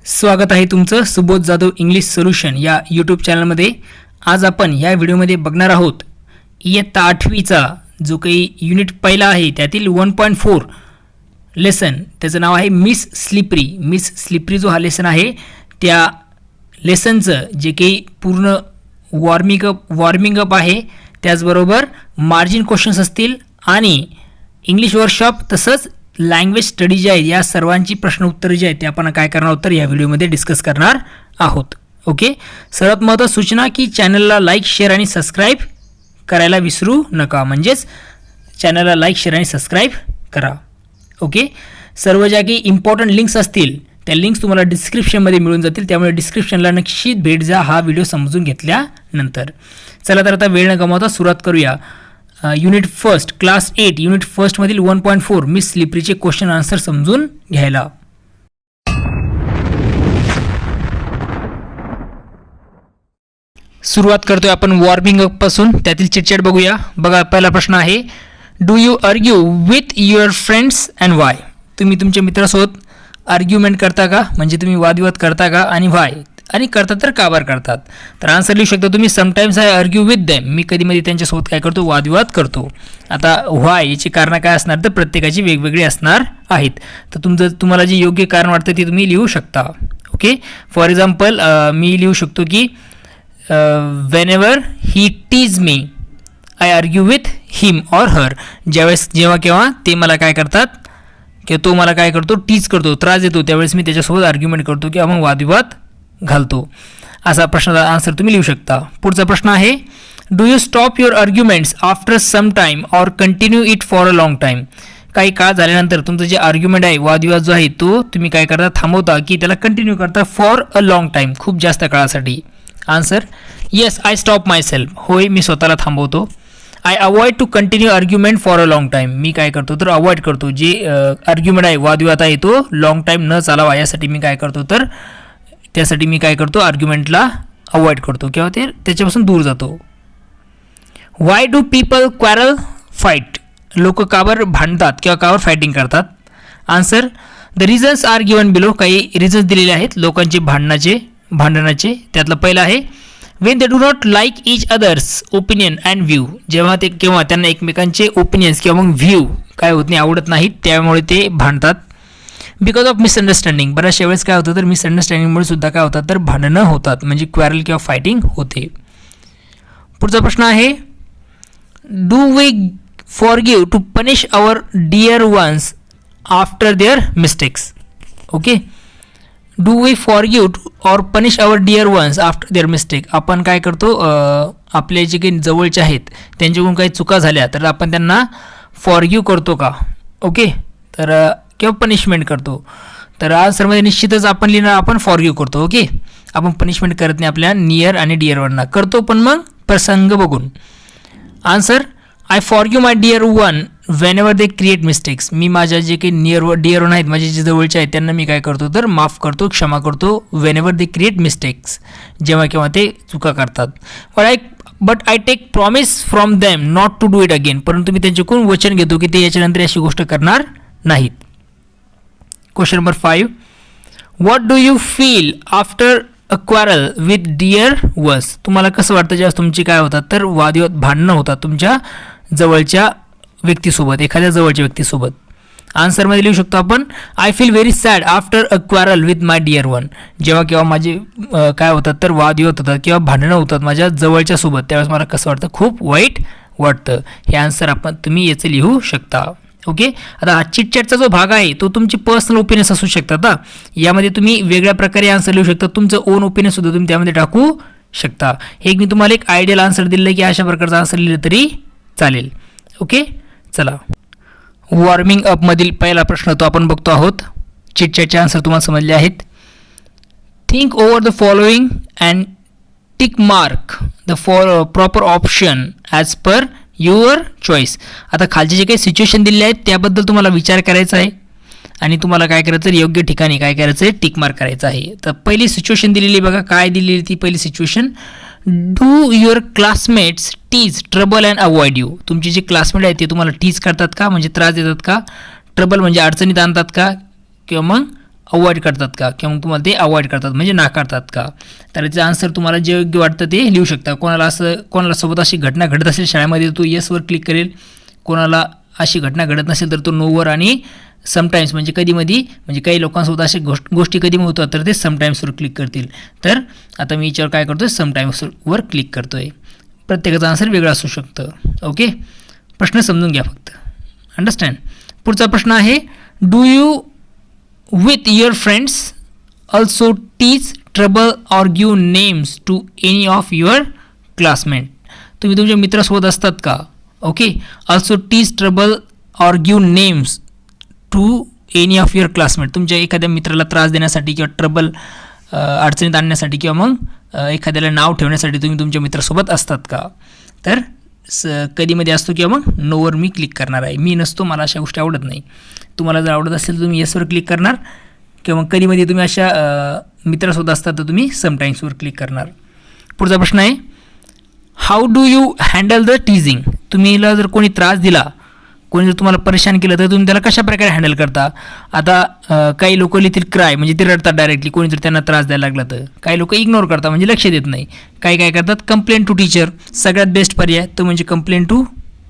स्वागत आहे तुमचं सुबोध जाधव इंग्लिश सोल्युशन या यूट्यूब चॅनलमध्ये. आज आपण या व्हिडिओमध्ये बघणार आहोत इयत्ता 8वीचा जो काही युनिट पहिला आहे त्यातील 1.4 लेसन. त्याचं नाव आहे मिस स्लिपरी. मिस स्लिपरी जो हा लेसन आहे त्या लेसनचं जे काही पूर्ण वॉर्मिंग अप आहे, त्याचबरोबर मार्जिन क्वेश्चन्स असतील आणि इंग्लिश वर्कशॉप तसंच लँग्वेज स्टडी जे आहे या सर्वांची प्रश्न उत्तरे जे आहेत ते आपण काय करणार आहोत तर या व्हिडिओमध्ये डिस्कस करणार आहोत. ओके, सर्वात महत्त्वाची सूचना की चॅनलला लाईक, शेअर आणि सबस्क्राईब करायला विसरू नका. म्हणजेच चॅनलला लाईक, शेअर आणि सबस्क्राईब करा. ओके, सर्व ज्या काही इम्पॉर्टंट लिंक्स असतील त्या लिंक्स तुम्हाला डिस्क्रिप्शनमध्ये मिळून जातील, त्यामुळे डिस्क्रिप्शनला नक्कीच भेट द्या हा व्हिडिओ समजून घेतल्यानंतर. चला तर आता वेळ न गमावता सुरुवात करूया. युनिट फर्स्ट क्लास 8 युनिट फर्स्टमधील 1.4 मिस स्लिपरीचे क्वेश्चन आन्सर समजून घ्यायला. सुरुवात करतोय आपण वॉर्मिंग अप पासून. त्यातील चिटचॅट बघूया. बघा, पहिला प्रश्न आहे, do you argue with your friends and Y? तुम्ही तुमच्या मित्रासोबत आर्ग्युमेंट करता का, म्हणजे तुम्ही वादविवाद करता का, आणि व्हाय, आणि करतात तर का बरं करतात? तर आन्सर लिहू शकता तुम्ही, sometimes I argue with them. मी कधीमध्ये त्यांच्यासोबत काय करतो, वादविवाद करतो. आता व्हाय याची कारणं काय असणार तर प्रत्येकाची वेगवेगळी असणार आहेत. तर तुम्हाला जे योग्य कारण वाटतं ते तुम्ही लिहू शकता. ओके, फॉर एक्झाम्पल मी लिहू शकतो की whenever he tease me I argue with him or her. जेव्हा केव्हा ते मला काय करतात किंवा तो मला काय करतो, टीज करतो, त्रास देतो, त्यावेळेस मी त्याच्यासोबत आर्ग्युमेंट करतो किंवा मग वादविवाद घालतो. असा प्रश्नाचा आन्सर तुम्ही लिहू शकता. पुढचा प्रश्न आहे, do you stop your arguments after some time or continue it for a long time? काही काळ झाल्यानंतर तुमचं जे आर्ग्युमेंट आहे, वादविवाद जो आहे तो तुम्ही काय करता, थांबवता की त्याला कंटिन्यू करता फॉर अ लॉंग टाईम, खूप जास्त काळासाठी? Answer, yes I stop myself. होय, मी स्वतःला थांबवतो. I avoid to continue argument for a long time. मी काय करतो तर अवॉइड करतो, जे आर्ग्युमेंट आहे, वादविवाद आहे, तो लॉंग टाईम न चालावा यासाठी मी काय करतो तर त्यासाठी मी काय करतो, आर्ग्युमेंटला अवॉइड करतो किंवा त्याच्यापासून दूर जातो. Why do people quarrel fight? लोक काबर भांडतात किंवा काबर फायटिंग करतात? Answer, the reasons are given below. काही रिझन्स दिलेले आहेत लोकांचे भांडणाचे. त्यातलं पहिलं आहे, when they do not like each other's opinion and view. केव्हा त्यांना एकमेकांचे ओपिनियन्स किंवा मग व्ह्यू काय होत नाही, आवडत नाहीत, त्यामुळे ते भांडतात. Because of misunderstanding. बऱ्याचशा वेळेस काय होतं तर मिसअंडरस्टँडिंगमुळे सुद्धा काय होतात तर भांडणं होतात, म्हणजे क्वॅरल किंवा फायटिंग होते. पुढचा प्रश्न आहे, do we forgive to punish our dear ones after their mistakes? Okay, do we forgive or punish our dear ones after their mistake. आपण काय करतो, आपले जे काही जवळचे आहेत त्यांच्याकडून काही चुका झाल्या तर आपण त्यांना फॉरगिव्ह करतो का? ओके, तर किंवा पनिशमेंट करतो. तर आन्सरमध्ये निश्चितच आपण लिहिणार, आपण फॉरगिव्ह करतो. ओके, आपण पनिशमेंट करत नाही आपल्या नियर आणि डिअरवरना, करतो पण मग प्रसंग बघून. Answer, I forgive my dear one whenever they create mistakes. मी माझ्या जे काही डिअर वन आहेत, माझे जे जवळचे आहेत, त्यांना मी काय करतो तर माफ करतो, क्षमा करतो. Whenever they create mistakes, जेव्हा केव्हा ते चुका करतात. But I take promise from them not to do it again. परंतु मी त्यांच्याकडून वचन घेतो की ते याच्यानंतर अशी गोष्ट करणार नाहीत. Question number 5, what do you feel after a quarrel with dear ones? तुम्हाला कसं वाटतं जेव्हा तुमची काय होतात तर वादविवाद, भांडणं होतात तुमच्या जवळच्या व्यक्तीसोबत, एखाद्या जवळच्या व्यक्तीसोबत? आन्सरमध्ये लिहू शकतो आपण, I feel very sad after a quarrel with my dear one. जेव्हा केव्हा माझे काय होतात तर वादविवाद होतात किंवा भांडणं होतात माझ्या जवळच्या सोबत, त्यावेळेस मला कसं वाटतं, खूप वाईट वाटतं. हे आन्सर तुम्ही याचं लिहू शकता. ओके, आता हा चिटचॅटचा जो भाग आहे तो तुमची पर्सनल ओपिनियन्स असू शकतात. यामध्ये तुम्ही वेगळ्या प्रकारे आन्सर लिहू शकता, तुमचं ओन ओपिनियन सुद्धा तुम्ही त्यामध्ये टाकू शकता. हे मी तुम्हाला एक आयडियल आन्सर दिलं आहे की अशा प्रकारचा आन्सर लिहिलं तरी चालेल. ओके, चला वॉर्मिंग अपमधील पहिला प्रश्न तो आपण बघतो आहोत. चिटचॅटचे आन्सर तुम्हाला समजले आहेत. Think over the following and tick mark the proper option as per your choice. आता खालचे जे काही सिच्युएशन दिले आहेत त्याबद्दल तुम्हाला विचार करायचा आहे आणि तुम्हाला काय करायचं आहे, योग्य ठिकाणी काय करायचं आहे, टिक मार्क करायचं आहे. तर पहिली सिच्युएशन दिलेली बघा, काय दिलेली ती पहिली situation, do your classmates tease trouble and avoid you. तुमचे जे क्लासमेट आहेत ते तुम्हाला टीज करतात का, म्हणजे त्रास देतात का, ट्रबल म्हणजे अडचणीत आणतात का, किंवा मग अवॉइड करतात का, किंवा मग तुम्हाला ते अवॉइड करतात म्हणजे नाकारतात का. तर याचं आन्सर तुम्हाला जे योग्य वाटतं ते लिहू शकता. कोणाला सोबत अशी घटना घडत असेल शाळेमध्ये तो येसवर क्लिक करेल, कोणाला अशी घटना घडत नसेल तर तो नोवर, आणि समटाईम्स म्हणजे कधीमधी म्हणजे काही लोकांसोबत अशा गोष्टी कधी होतात तर ते समटाईम्सवर क्लिक करतील. तर आता मी याच्यावर काय करतो आहे, समटाईम्सवर क्लिक करतो आहे. प्रत्येकाचा आन्सर वेगळा असू शकतं. ओके, प्रश्न समजून घ्या फक्त. अंडरस्टँड. पुढचा प्रश्न आहे, do you with your friends also tease trouble or give names to any of your classmate. तुम्ही तुमच्या मित्रासोबत असतात का. Okay, also tease trouble or give names to any of your classmate. तुमच्या एखाद्या मित्राला त्रास देण्यासाठी किंवा ट्रबल अडचणीत आणण्यासाठी किंवा मग एखाद्याला नाव ठेवण्यासाठी तुम्ही तुमच्या मित्रासोबत असतात का. तर कधीमध्ये असतो किंवा मग नोवर मी क्लिक करणार आहे. मी नसतो, मला अशा गोष्टी आवडत नाही. तुम्हाला जर आवडत असेल तर तुम्ही येसवर क्लिक करणार, किंवा कधीमध्ये तुम्ही अशा मित्रासोबत असतात तर तुम्ही समटाईम्सवर क्लिक करणार. पुढचा प्रश्न आहे, how do you handle the teasing. तुम्हीला जर कोणी त्रास दिला, कोणी जर तुम्हाला परेशान केलं तर तुम्ही त्याला कशा प्रकारे हँडल करता. आता काही लोक लिहितील क्राय म्हणजे ते रडतात डायरेक्टली कोणी जर त्यांना त्रास द्यायला लागला तर. काही लोक इग्नोर करतात म्हणजे लक्ष देत नाही. काही काय करतात, कंप्लेंट टू टीचर. सगळ्यात बेस्ट पर्याय तो म्हणजे कंप्लेंट टू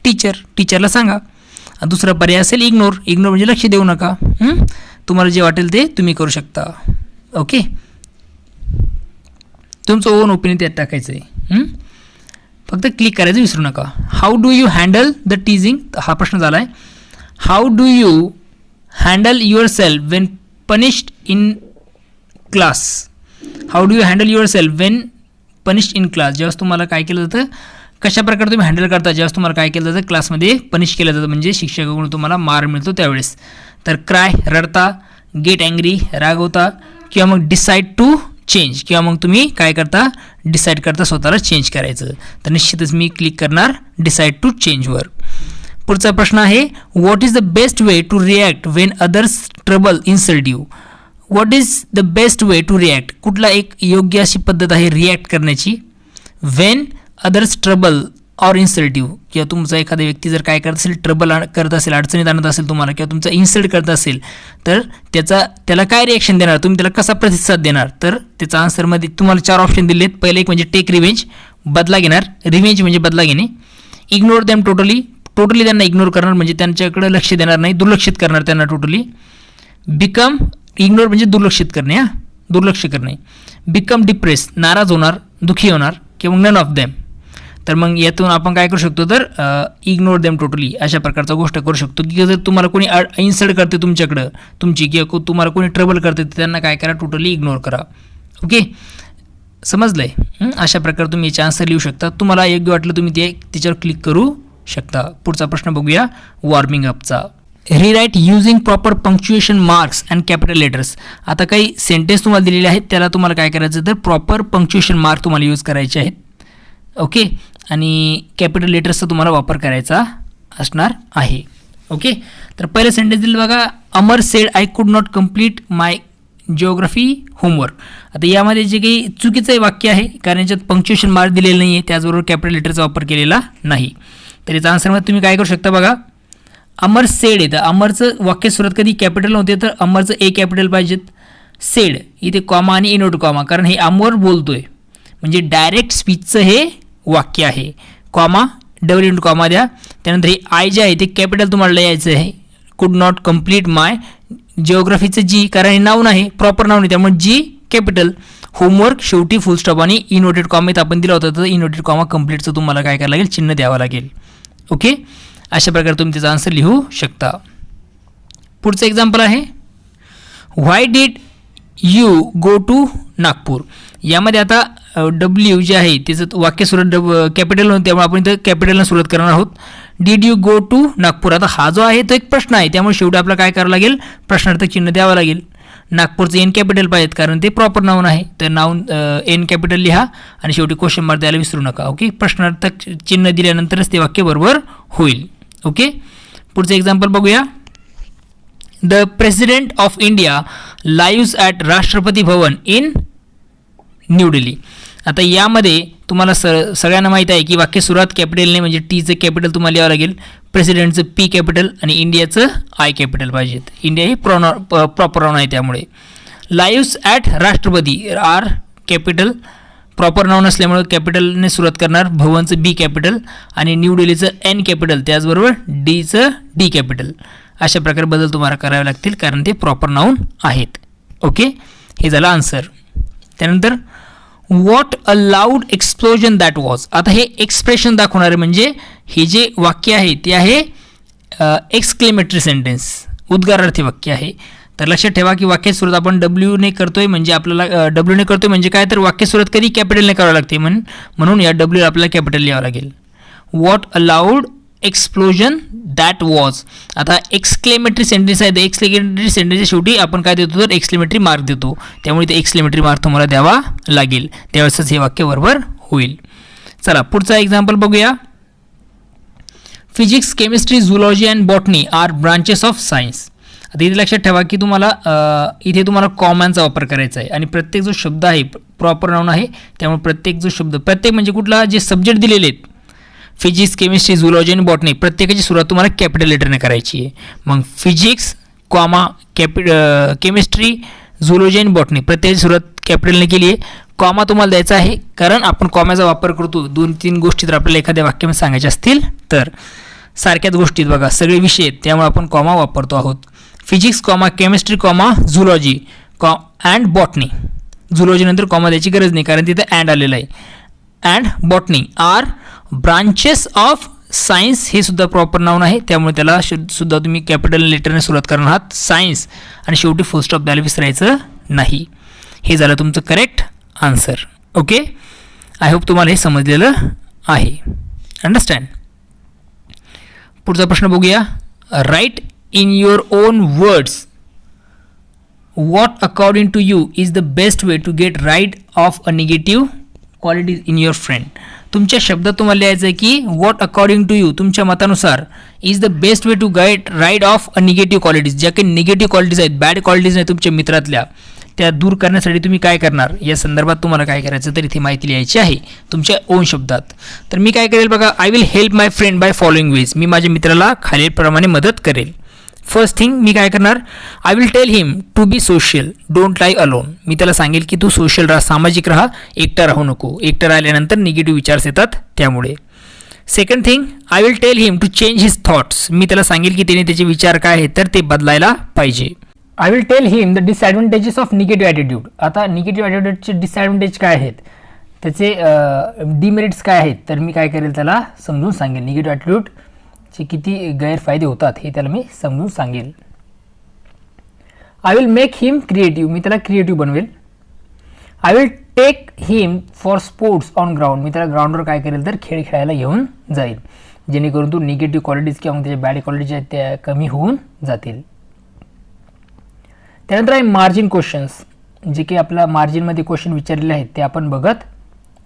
टीचर, टीचरला सांगा. दुसरा पर्याय असेल इग्नोर म्हणजे लक्ष देऊ नका. तुम्हाला जे वाटेल ते तुम्ही करू शकता. ओके, तुमचं ओन ओपिनियन त्यात टाकायचं आहे. फक्त क्लिक करायचं विसरू नका. How do you handle the teasing हा प्रश्न झाला आहे. How do you handle your self Wien punished in class. How do you handle your self Wien punished in class. ज्यावेळेस तुम्हाला काय केलं जातं, कशा प्रकारे तुम्ही हँडल करता ज्यावेळेस तुम्हाला काय केलं जातं, क्लासमध्ये पनिश केलं जातं म्हणजे शिक्षकाकडून तुम्हाला मार मिळतो त्यावेळेस. तर क्राय रडता, गेट अँग्री रागवता, किंवा मग डिसाईड टू चेंज, किंवा मग तुम्ही काय करता, डिसाईड करता स्वतःला चेंज करायचं. तर निश्चितच मी क्लिक करणार डिसाईड टू चेंजवर. पुढचा प्रश्न आहे, what is the best way to react when others trouble insult you. What is the best way to react. कुठला एक योग्य अशी पद्धत आहे रिॲक्ट करण्याची. When others trouble or insult you, किंवा तुमचा एखादा व्यक्ती जर काय करत असेल, ट्रबल करत असेल, अडचणीत आणत असेल तुम्हाला, किंवा तुमचा इन्सल्ट करत असेल तर त्याला काय रिॲक्शन देणार, तुम्ही त्याला कसा प्रतिसाद देणार. तर त्याचा आन्सरमध्ये तुम्हाला 4 ऑप्शन दिले आहेत. पहिले एक म्हणजे टेक रिव्हेंज, बदला घेणार. रिव्हेंज म्हणजे बदला घेणे. इग्नोर देम टोटली त्यांना इग्नोर करणार म्हणजे त्यांच्याकडे लक्ष देणार नाही, दुर्लक्षित करणार त्यांना टोटली. बिकम इग्नोर म्हणजे दुर्लक्षित करणे, दुर्लक्ष करणे. बिकम डिप्रेस नाराज होणार, दुःखी होणार, किंवा नन ऑफ देम. तर मग यातून आपण काय करू शकतो, तर इग्नोर देम टोटली अशा प्रकारचा गोष्ट करू शकतो. की जर तुम्हाला कोणी इन्सल्ट करते तुमच्याकडं तुमची, किंवा तुम्हाला कोणी ट्रबल करते तर त्यांना काय करा, टोटली इग्नोर करा. ओके, समजलं आहे. अशा प्रकारे तुम्ही याचे आन्सर लिहू शकता. तुम्हाला योग्य वाटलं तुम्ही त्याच्यावर क्लिक करू शकता. पुढचा प्रश्न बघूया वॉर्मिंग अपचा. Rewrite using proper punctuation marks and capital letters. आता काही सेंटेन्स तुम्हाला दिलेले आहेत, त्याला तुम्हाला काय करायचं, तर प्रॉपर पंक्च्युएशन मार्क तुम्हाला यूज करायचे आहेत. ओके, आणि कॅपिटल लेटर्सचा तुम्हाला वापर करायचा असणार आहे. ओके, तर पहिलं सेंटेन्स दिलं बघा, Amar said I could not complete my geography homework. आता यामध्ये जे काही चुकीचं वाक्य आहे, कारण याच्यात पंक्च्युएशन मार्क दिलेलं नाही आहे, त्याचबरोबर कॅपिटल लेटरचा वापर केलेला नाही. तर याचा आन्सरमध्ये तुम्ही काय करू शकता बघा, अमर सेड आहे तर अमरचं वाक्य सुरुवात कधी कॅपिटल नव्हते तर अमरचं ए कॅपिटल पाहिजेत. सेड इथे कॉमा आणि इनोट कॉमा, कारण हे अमर बोलतोय म्हणजे डायरेक्ट स्पीचचं हे वाक्य आहे. कॉमा डबल इंटू कॉमा द्या. त्यानंतर हे आय जे आहे ते कॅपिटल तुम्हाला लिहायचं आहे. कुड नॉट कम्प्लीट माय जिओग्राफीचं जी, कारण हे नाऊन आहे, प्रॉपर नाऊन आहे त्यामुळे जी कॅपिटल. होमवर्क शेवटी फुल स्टॉप आणि इनवर्टेड कॉमा आपण दिला होता तर इनवर्टेड कॉमा कम्प्लीटचं तुम्हाला काय करावं लागेल, चिन्ह द्यावं लागेल. ओके, अशा प्रकारे तुम्ही त्याचा आन्सर लिहू शकता. पुढचं एक्झाम्पल आहे, why did you go to Nagpur. यामध्ये आता डब्ल्यू जे आहे त्याचं वाक्य सुरुवात कॅपिटल होतं त्यामुळे आपण इथं कॅपिटलनं सुरुवात करणार आहोत. Did you go to Nagpur. आता हा जो आहे तो एक प्रश्न आहे त्यामुळे शेवटी आपल्याला काय करावं लागेल, प्रश्नार्थक चिन्ह द्यावं लागेल. नागपूरचं एन कॅपिटल पाहिजेत कारण ते प्रॉपर नाऊन आहे, तर नाऊन एन कॅपिटल लिहा आणि शेवटी क्वेश्चन मार्क द्यायला विसरू नका. ओके, प्रश्नार्थक चिन्ह दिल्यानंतरच ते वाक्य बरोबर होईल. ओके, पुढचं एक्झाम्पल बघूया. The president of India lives at राष्ट्रपती भवन इन न्यू दिल्ली. आता यामध्ये तुम्हाला सगळ्यांना माहीत आहे की वाक्य सुरुवात कॅपिटलने म्हणजे टीचं कॅपिटल तुम्हाला लिहावं लागेल, प्रेसिडेंटचं पी कॅपिटल आणि इंडियाचं आय कॅपिटल पाहिजेत. इंडिया ही प्रॉपर नाऊन आहे त्यामुळे. लाईव्स ॲट राष्ट्रपती, आर कॅपिटल, प्रॉपर नाऊन असल्यामुळे कॅपिटलने सुरुवात करणार, भवनचं बी कॅपिटल आणि न्यू दिल्लीचं एन कॅपिटल, त्याचबरोबर डीचं डी कॅपिटल. अशा प्रकारे बदल तुम्हाला करावे लागतील कारण ते प्रॉपर नाऊन आहेत. ओके, हे झालं आन्सर. त्यानंतर what a loud explosion that was. आता हे एक्सप्रेशन दाखवणार आहे, म्हणजे हे जे वाक्य आहे ते आहे एक्सक्लेमेटरी सेंटेन्स, उद्गारार्थी वाक्य आहे. तर लक्षात ठेवा की वाक्य सुरुवात आपण डब्ल्यूने करतोय, म्हणजे आपल्याला डब्ल्यूने करतोय म्हणजे काय, तर वाक्य सुरुवात कधी कॅपिटलने करावं लागते, म्हणून या डब्ल्यू आपल्याला कॅपिटल लिहावं लागेल. What a loud explosion that was. आता एक्सक्लेमेटरी सेंटेन्स आहे, तर एक्सक्लेमेटरी सेंटेन्सच्या शेवटी आपण काय देतो, तर एक्सक्लेमेटरी मार्क देतो, त्यामुळे ते एक्सक्लेमेटरी मार्क तुम्हाला द्यावा लागेल, त्यावेळेसच हे वाक्य बरोबर होईल. चला पुढचा एक्झाम्पल बघूया. Physics, chemistry, zoology and botany are branches of science. आता इथे लक्षात ठेवा की इथे तुम्हाला कॉमनचा वापर करायचा आहे आणि प्रत्येक जो शब्द आहे प्रॉपर नाऊन आहे, त्यामुळे प्रत्येक म्हणजे कुठला जे सब्जेक्ट दिलेले आहेत, फिजिक्स, केमिस्ट्री, झुलॉजी आणि बॉटनी, प्रत्येकाची सुरुवात तुम्हाला कॅपिटल लेटरने करायची आहे. मग फिजिक्स कॉमा केमिस्ट्री, झुलॉजी आणि बॉटनी प्रत्येकाची सुरुवात कॅपिटलने केली आहे. कॉमा तुम्हाला द्यायचा आहे कारण आपण कॉमाचा वापर करतो 2-3 गोष्टी जर आपल्याला एखाद्या वाक्यामध्ये सांगायच्या असतील तर. सारख्याच गोष्टीत बघा सगळे विषय आहेत, त्यामुळे आपण कॉमा वापरतो आहोत. Physics comma chemistry comma zoology and botany. झुलॉजीनंतर कॉमा द्यायची गरज नाही कारण तिथे अँड आलेलं आहे. And botany are branches of science, हे सुद्धा प्रॉपर नाऊन आहे, त्यामुळे त्याला सुद्धा तुम्ही कॅपिटल लेटरने सुरुवात करणार आहात, सायन्स, आणि शेवटी फुल स्टॉप द्यायला विसरायचं नाही. हे झालं तुमचं correct answer. Okay, I hope तुम्हाला हे समजलेलं आहे. अंडरस्टँड. पुढचा प्रश्न बघूया. Write in your own words what according to you is the best way to get rid of a negative qualities in your friend. तुमच्या शब्दात तुम्हाला लिहायचं आहे की what according to you, तुमच्या मतानुसार, is the best way to get rid of a negative qualities, ज्या काही निगेटिव्ह क्वालिटीज आहेत, बॅड क्वालिटीज आहेत तुमच्या मित्रातल्या, त्या दूर करण्यासाठी तुम्ही काय करणार, या संदर्भात तुम्हाला काय करायचं तर इथे माहिती लिहायची आहे तुमच्या ओन शब्दात. तर मी काय करेल बघा, I will help my friend by following ways. मी माझ्या मित्राला खालीलप्रमाणे मदत करेल. फर्स्ट थिंग मी काय करणार, I will tell him to be social, don't lie alone. मी त्याला सांगेल की तू सोशल राहा, सामाजिक राहा, एकटा राहू नको. एकटा राहिल्यानंतर निगेटिव्ह विचार्स येतात त्यामुळे. Second thing, I will tell him to change his thoughts. मी त्याला सांगेल की त्याने त्याचे विचार काय आहेत तर ते बदलायला पाहिजे. I will tell him the disadvantages of negative attitude. आता निगेटिव्ह ॲटिट्यूडचे डिसएडव्हान्टेज काय आहेत, त्याचे डिमेरिट्स काय आहेत, तर मी काय करेल त्याला समजून सांगेल. निगेटिव्ह ॲटिट्यूडचे किती गैरफायदे होतात हे त्याला मी समजून सांगेल. I will make him creative. मी त्याला क्रिएटिव्ह बनवेल. I will take him for sports on ground. मी त्याला ग्राउंडवर काय करेल तर खेळ खेळायला घेऊन जाईल, जेणेकरून तो निगेटिव्ह क्वालिटीज किंवा त्याच्या बॅड क्वालिटीज आहेत त्या कमी होऊन जातील. त्यानंतर आहे मार्जिन क्वेश्चन्स, जे की आपल्या मार्जिनमध्ये क्वेश्चन विचारलेले आहेत ते आपण बघत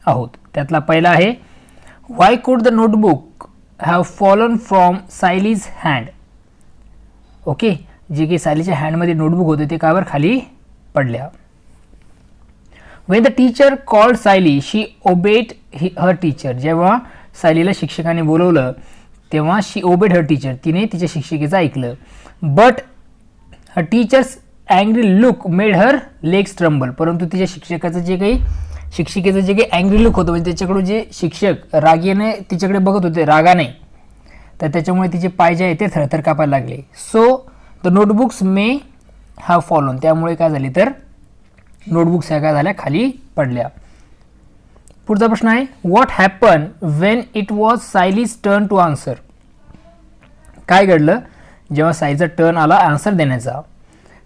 आहोत. त्यातला पहिला आहे, why could the notebook have fallen from Sayali's hand. Okay, जे की सायलीच्या हँडमध्ये नोटबुक होते ते कावर खाली पडल्या. When the teacher called Sayali she obeyed her teacher. जेव्हा सायलीला शिक्षकाने बोलवलं तेव्हा शी ओबेड हर टीचर, तिने तिच्या शिक्षिकेचं ऐकलं. But her teachers angry look made her legs tremble. परंतु तिच्या शिक्षिकेचं जे काही अँग्री लुक होतं, म्हणजे त्याच्याकडून जे शिक्षक रागेने तिच्याकडे बघत होते, रागाने, तर त्याच्यामुळे तिचे पाय जे आहे ते थरथर कापायला लागले. So the notebooks may have fallen. त्यामुळे काय झाले तर नोटबुक्स ह्या काय झाल्या खाली पडल्या. पुढचा प्रश्न आहे, what happen when it was Sayali's turn to answer. काय घडलं जेव्हा सायलीचा टर्न आला आन्सर देण्याचा.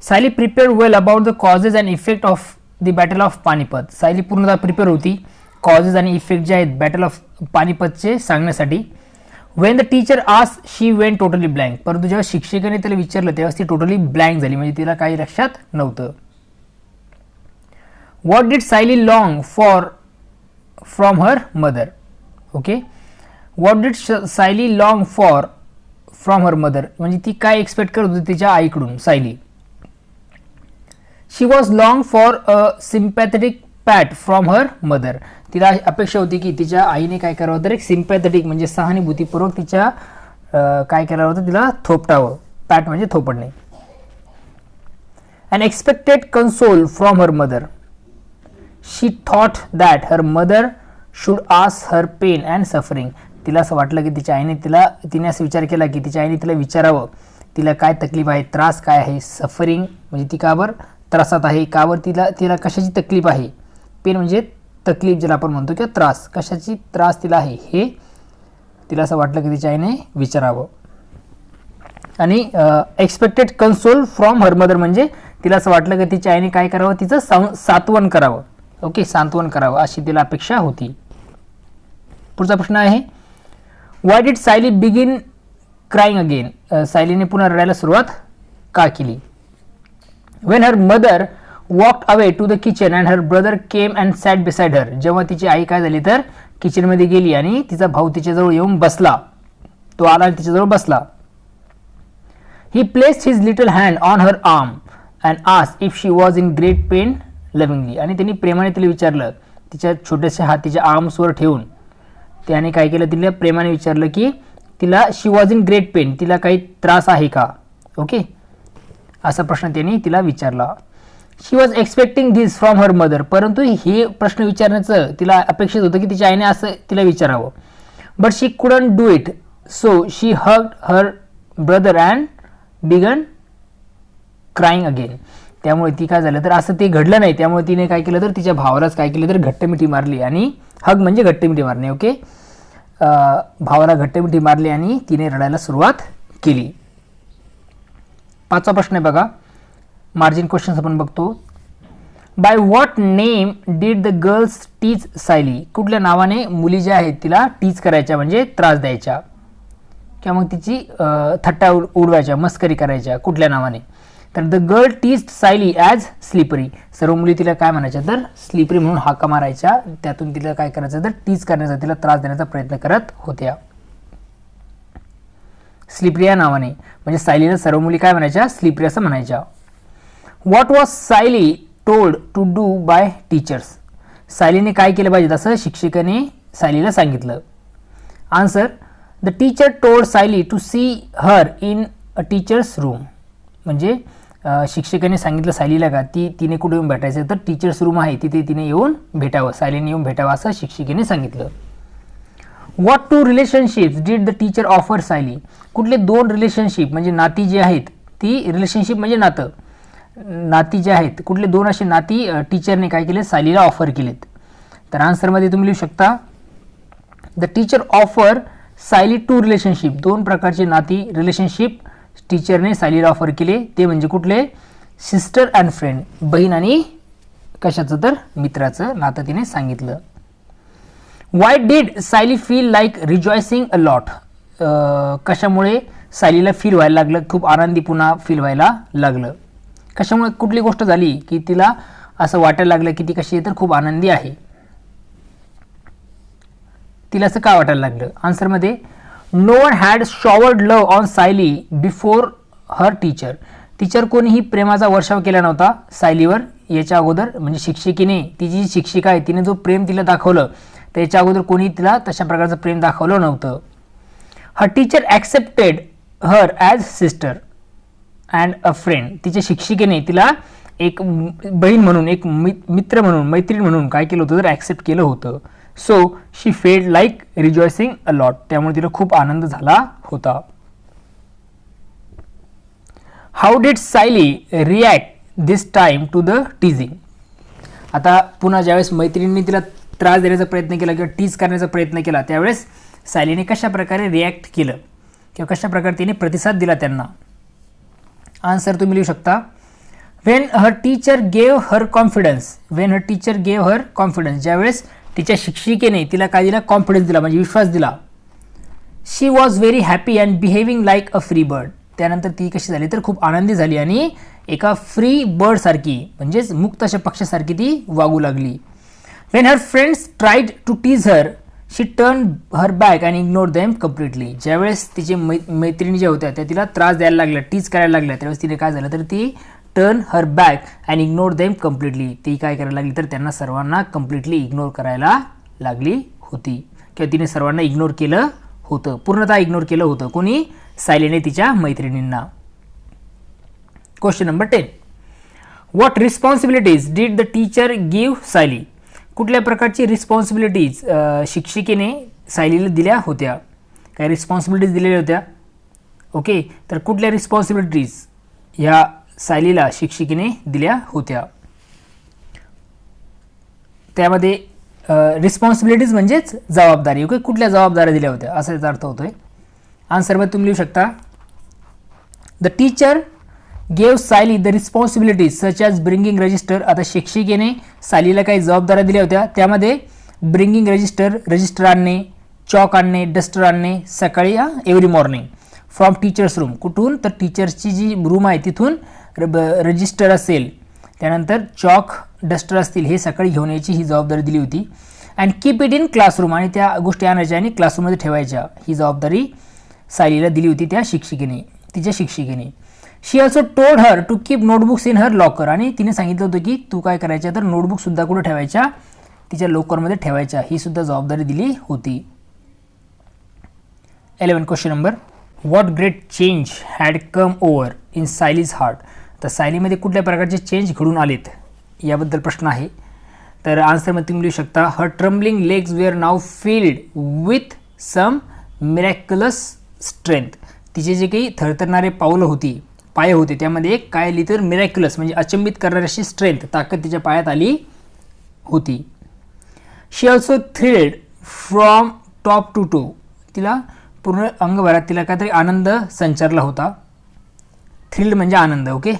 Sayali prepared well about the causes and effect of the battle of Panipat. Sayali पूर्णतः प्रिपेअर होती कॉजेस आणि इफेक्ट जे आहेत बॅटल ऑफ पानिपतचे सांगण्यासाठी. वेन द टीचर आस शी वेन टोटली ब्लँक. परंतु जेव्हा शिक्षकाने त्याला विचारलं तेव्हा ती टोटली ब्लँक झाली, म्हणजे तिला काही लक्षात नव्हतं. What did Sayali long for from her mother. Okay, what did Sayali long for from her mother, म्हणजे ती काय एक्सपेक्ट करत होती तिच्या आईकडून Sayali. She was long for a sympathetic pat from her mother. तिला अपेक्षा होती की तिच्या आईने काय करावं तर एक सिम्पॅथेटिक म्हणजे सहानुभूतीपूर्वक तिच्या काय करावं होतं, तिला थोपटावं. पॅट म्हणजे थोपडणे. And expected console from her mother. She thought that her mother should ask her pain and suffering. तिला असं वाटलं की तिच्या आईने तिने असं विचार केला की तिच्या आईने तिला विचारावं तिला काय तकलीफ आहे, त्रास काय आहे. सफरिंग म्हणजे ती कावर त्रासात आहे, कावर तिला कशाची तकलीफ आहे. पेन म्हणजे तकलीफ ज्याला आपण म्हणतो किंवा त्रास, कशाची त्रास तिला आहे हे तिला असं वाटलं की तिच्या आईने विचारावं. आणि expected console from her mother म्हणजे तिला असं वाटलं की तिच्या आईने काय करावं, तिचं सांत्वन करावं. ओके, सांत्वन करावं अशी तिला अपेक्षा होती. पुढचा प्रश्न आहे, why did Sayali begin crying again. सायलीने पुन्हा रडायला सुरुवात का केली. When her mother walked away to the kitchen and her brother came and sat beside her. जेव्हा तिची आई काय झाली तर किचनमध्ये गेली आणि तिचा भाऊ तिच्याजवळ येऊन बसला. तो आला आणि तिच्याजवळ बसला. ही placed his little hand on her arm and asked if she was in great pen lovingly. आणि त्यांनी प्रेमाने तिला विचारलं, तिच्या छोट्याशा हात तिच्या आर्म्सवर ठेवून त्याने काय केलं, तिला प्रेमाने विचारलं की तिला शी वॉज इन ग्रेट पेन, तिला काही त्रास आहे का. ओके, असा प्रश्न त्यांनी तिला विचारला. She was expecting this from her mother. परंतु हे प्रश्न विचारण्याचं तिला अपेक्षित होतं की तिच्या आईने असं तिला विचारावं. But she couldn't do it, so she hugged her brother and began crying again. त्यामुळे ती काय झालं तर असं ते घडलं नाही, त्यामुळे तिने काय केलं तर तिच्या भावालाच काय केलं तर घट्टमिठी मारली. आणि हग म्हणजे घट्टमिठी मारणे. ओके, भावाला घट्टमिठी मारली आणि तिने रडायला सुरुवात केली. पाचवा प्रश्न आहे बघा, मार्जिन क्वेश्चन्स आपण बघतो. By what name did the girls teach Sayali. कुठल्या नावाने मुली ज्या आहेत तिला टीच करायच्या म्हणजे त्रास द्यायच्या किंवा मग तिची थट्टा उडवायच्या, मस्करी करायच्या, कुठल्या नावाने. तर the girl teach Sayali as slippery. सर्व मुली तिला काय म्हणायच्या तर स्लिपरी म्हणून हाका मारायच्या. त्यातून तिला काय करायचं तर टीच करण्याचा, तिला त्रास देण्याचा प्रयत्न करत होत्या. स्लिपरी या नावाने म्हणजे सायलीला सर्व मुली काय म्हणायच्या, स्लिपरी असं म्हणायच्या. What was Sayali told to do by teachers. सायलीने काय केलं पाहिजे असं शिक्षकाने सायलीला सांगितलं. Answer, the teacher told Sayali to see her in a teachers room. म्हणजे शिक्षकाने सांगितलं सायलीला का तिने कुठे येऊन भेटायचं तर टीचर्स रूम आहे तिथे तिने येऊन भेटावं, सायलीने येऊन भेटावं असं शिक्षिकेने सांगितलं. What two relationships did the teacher offer Sayali. कुठले दोन रिलेशनशिप म्हणजे नाती जी आहेत ती, रिलेशनशिप म्हणजे नातं, नाती जे आहेत कुठले दोन असे नाती टीचरने काय केले सायलीला ऑफर केलेत. तर आन्सरमध्ये तुम्ही लिहू शकता, the teacher offer Sayali two relationship. दोन प्रकारचे नाती रिलेशनशिप टीचरने सायलीला ऑफर केले. ते म्हणजे कुठले, सिस्टर अँड फ्रेंड, बहीण आणि कशाचं तर मित्राचं नातं तिने सांगितलं. Y did Sayali feel like rejoicing a lot. कशामुळे सायलीला फील व्हायला लागलं, खूप आनंदी पुन्हा फील व्हायला लागलं. कशामुळे, कुठली गोष्ट झाली की तिला असं वाटायला लागलं की ती कशी आहे तर खूप आनंदी आहे. तिला असं का वाटायला लागलं. आन्सरमध्ये, no one had showered love on Sayali before her teacher. Teacher कोणीही प्रेमाचा वर्षाव केला नव्हता सायलीवर याच्या अगोदर. म्हणजे शिक्षिकेने, तिची शिक्षिका आहे तिने जो प्रेम तिला दाखवलं त्याच्या अगोदर कोणी तिला तशा प्रकारचं प्रेम दाखवलं नव्हतं. Her teacher accepted her as sister and a friend. तिच्या शिक्षिकेने तिला एक बहीण म्हणून, एक मित्र म्हणून, मैत्रीण म्हणून काय केलं होतं तर ॲक्सेप्ट केलं होतं. So she felt like rejoicing a lot. त्यामुळे तिला खूप आनंद झाला होता. How did Sayali react this time to the teasing. आता पुन्हा ज्यावेळेस मैत्रिणींनी तिला त्रास देण्याचा प्रयत्न केला किंवा टीज करण्याचा प्रयत्न केला त्यावेळेस सायलीने कशा प्रकारे रिॲक्ट केलं किंवा कशा प्रकारे तिने प्रतिसाद दिला त्यांना. आन्सर तुम्ही लिहू शकता, when her teacher gave her confidence. When her teacher gave her confidence. ज्यावेळेस तिच्या शिक्षिकेने तिला काय दिला, कॉन्फिडन्स दिला म्हणजे विश्वास दिला. She was very happy and behaving like a free bird. त्यानंतर ती कशी झाली तर खूप आनंदी झाली आणि एका फ्री बर्ड सारखी म्हणजेच मुक्त अशा पक्षासारखी ती वागू लागली. When her friends tried to tease her she turn her back and ignore them completely. ज्यावेळेस तिचे मैत्रिणी ज्या होत्या त्या तिला त्रास द्यायला लागल्या, टीज करायला लागल्या, त्यावेळेस तिने काय झालं तर ती turn her back and ignore them completely. ती काय करायला लागली तर त्यांना सर्वांना कम्प्लिटली इग्नोर करायला लागली होती किंवा तिने सर्वांना इग्नोर केलं होतं, पूर्णतः इग्नोर केलं होतं. कोणी, सायलीने तिच्या मैत्रिणींना. Question number 10. What responsibilities did the teacher give Sayali? कुठल्या प्रकारची रिस्पॉन्सिबिलिटीज शिक्षिकेने सायलीला दिल्या होत्या? काय रिस्पॉन्सिबिलिटीज दिलेल्या होत्या? ओके, तर कुठल्या रिस्पॉन्सिबिलिटीज ह्या सायलीला शिक्षिकेने दिल्या होत्या? त्यामध्ये रिस्पॉन्सिबिलिटीज म्हणजेच जबाबदारी. ओके, कुठल्या जबाबदाऱ्या दिल्या होत्या असा याचा अर्थ होतोय. आन्सरमध्ये तुम्ही लिहू शकता the teacher gave Sayali the responsibilities such as bringing register. आता शिक्षिकेने सायलीला काही जबाबदाऱ्या दिल्या होत्या, त्यामध्ये ब्रिंगिंग रजिस्टर आणणे, चॉक आणणे, डस्टर आणणे सकाळी every morning from teachers room. कुठून? तर टीचर्सची जी रूम आहे तिथून रजिस्टर असेल, त्यानंतर चॉक डस्टर असतील, हे सकाळी घेऊन यायची ही जबाबदारी दिली होती. And keep it in classroom, आणि त्या गोष्टी आणायच्या आणि क्लासरूममध्ये ठेवायच्या, ही जबाबदारी सायलीला दिली होती त्या शिक्षिकेने, तिच्या शिक्षिकेने. She also told her to keep notebooks in her locker, आणि तिने सांगितलं होतं की तू काय करायच्या तर नोटबुकसुद्धा कुठं ठेवायच्या? तिच्या लॉकरमध्ये ठेवायच्या, ही सुद्धा जबाबदारी दिली होती. 11 question number. What great change had come over in Sayali's heart? तर सायलीमध्ये कुठल्या प्रकारचे चेंज घडून आलेत याबद्दल प्रश्न आहे. तर आन्सरमध्ये तुम्ही लिहू शकता her trembling legs were now filled with some miraculous strength. तिचे जे काही थरथरणारे पाय होते त्यामध्ये एक काय लिहितं तर मिरॅक्युलस म्हणजे अचंबित करणारी अशी स्ट्रेंथ, ताकद तिच्या पायात आली होती. She also thrilled from top to toe. तिला पूर्ण अंगभरात तिला काहीतरी आनंद संचारला होता. थ्रिल्ड म्हणजे आनंद. ओके,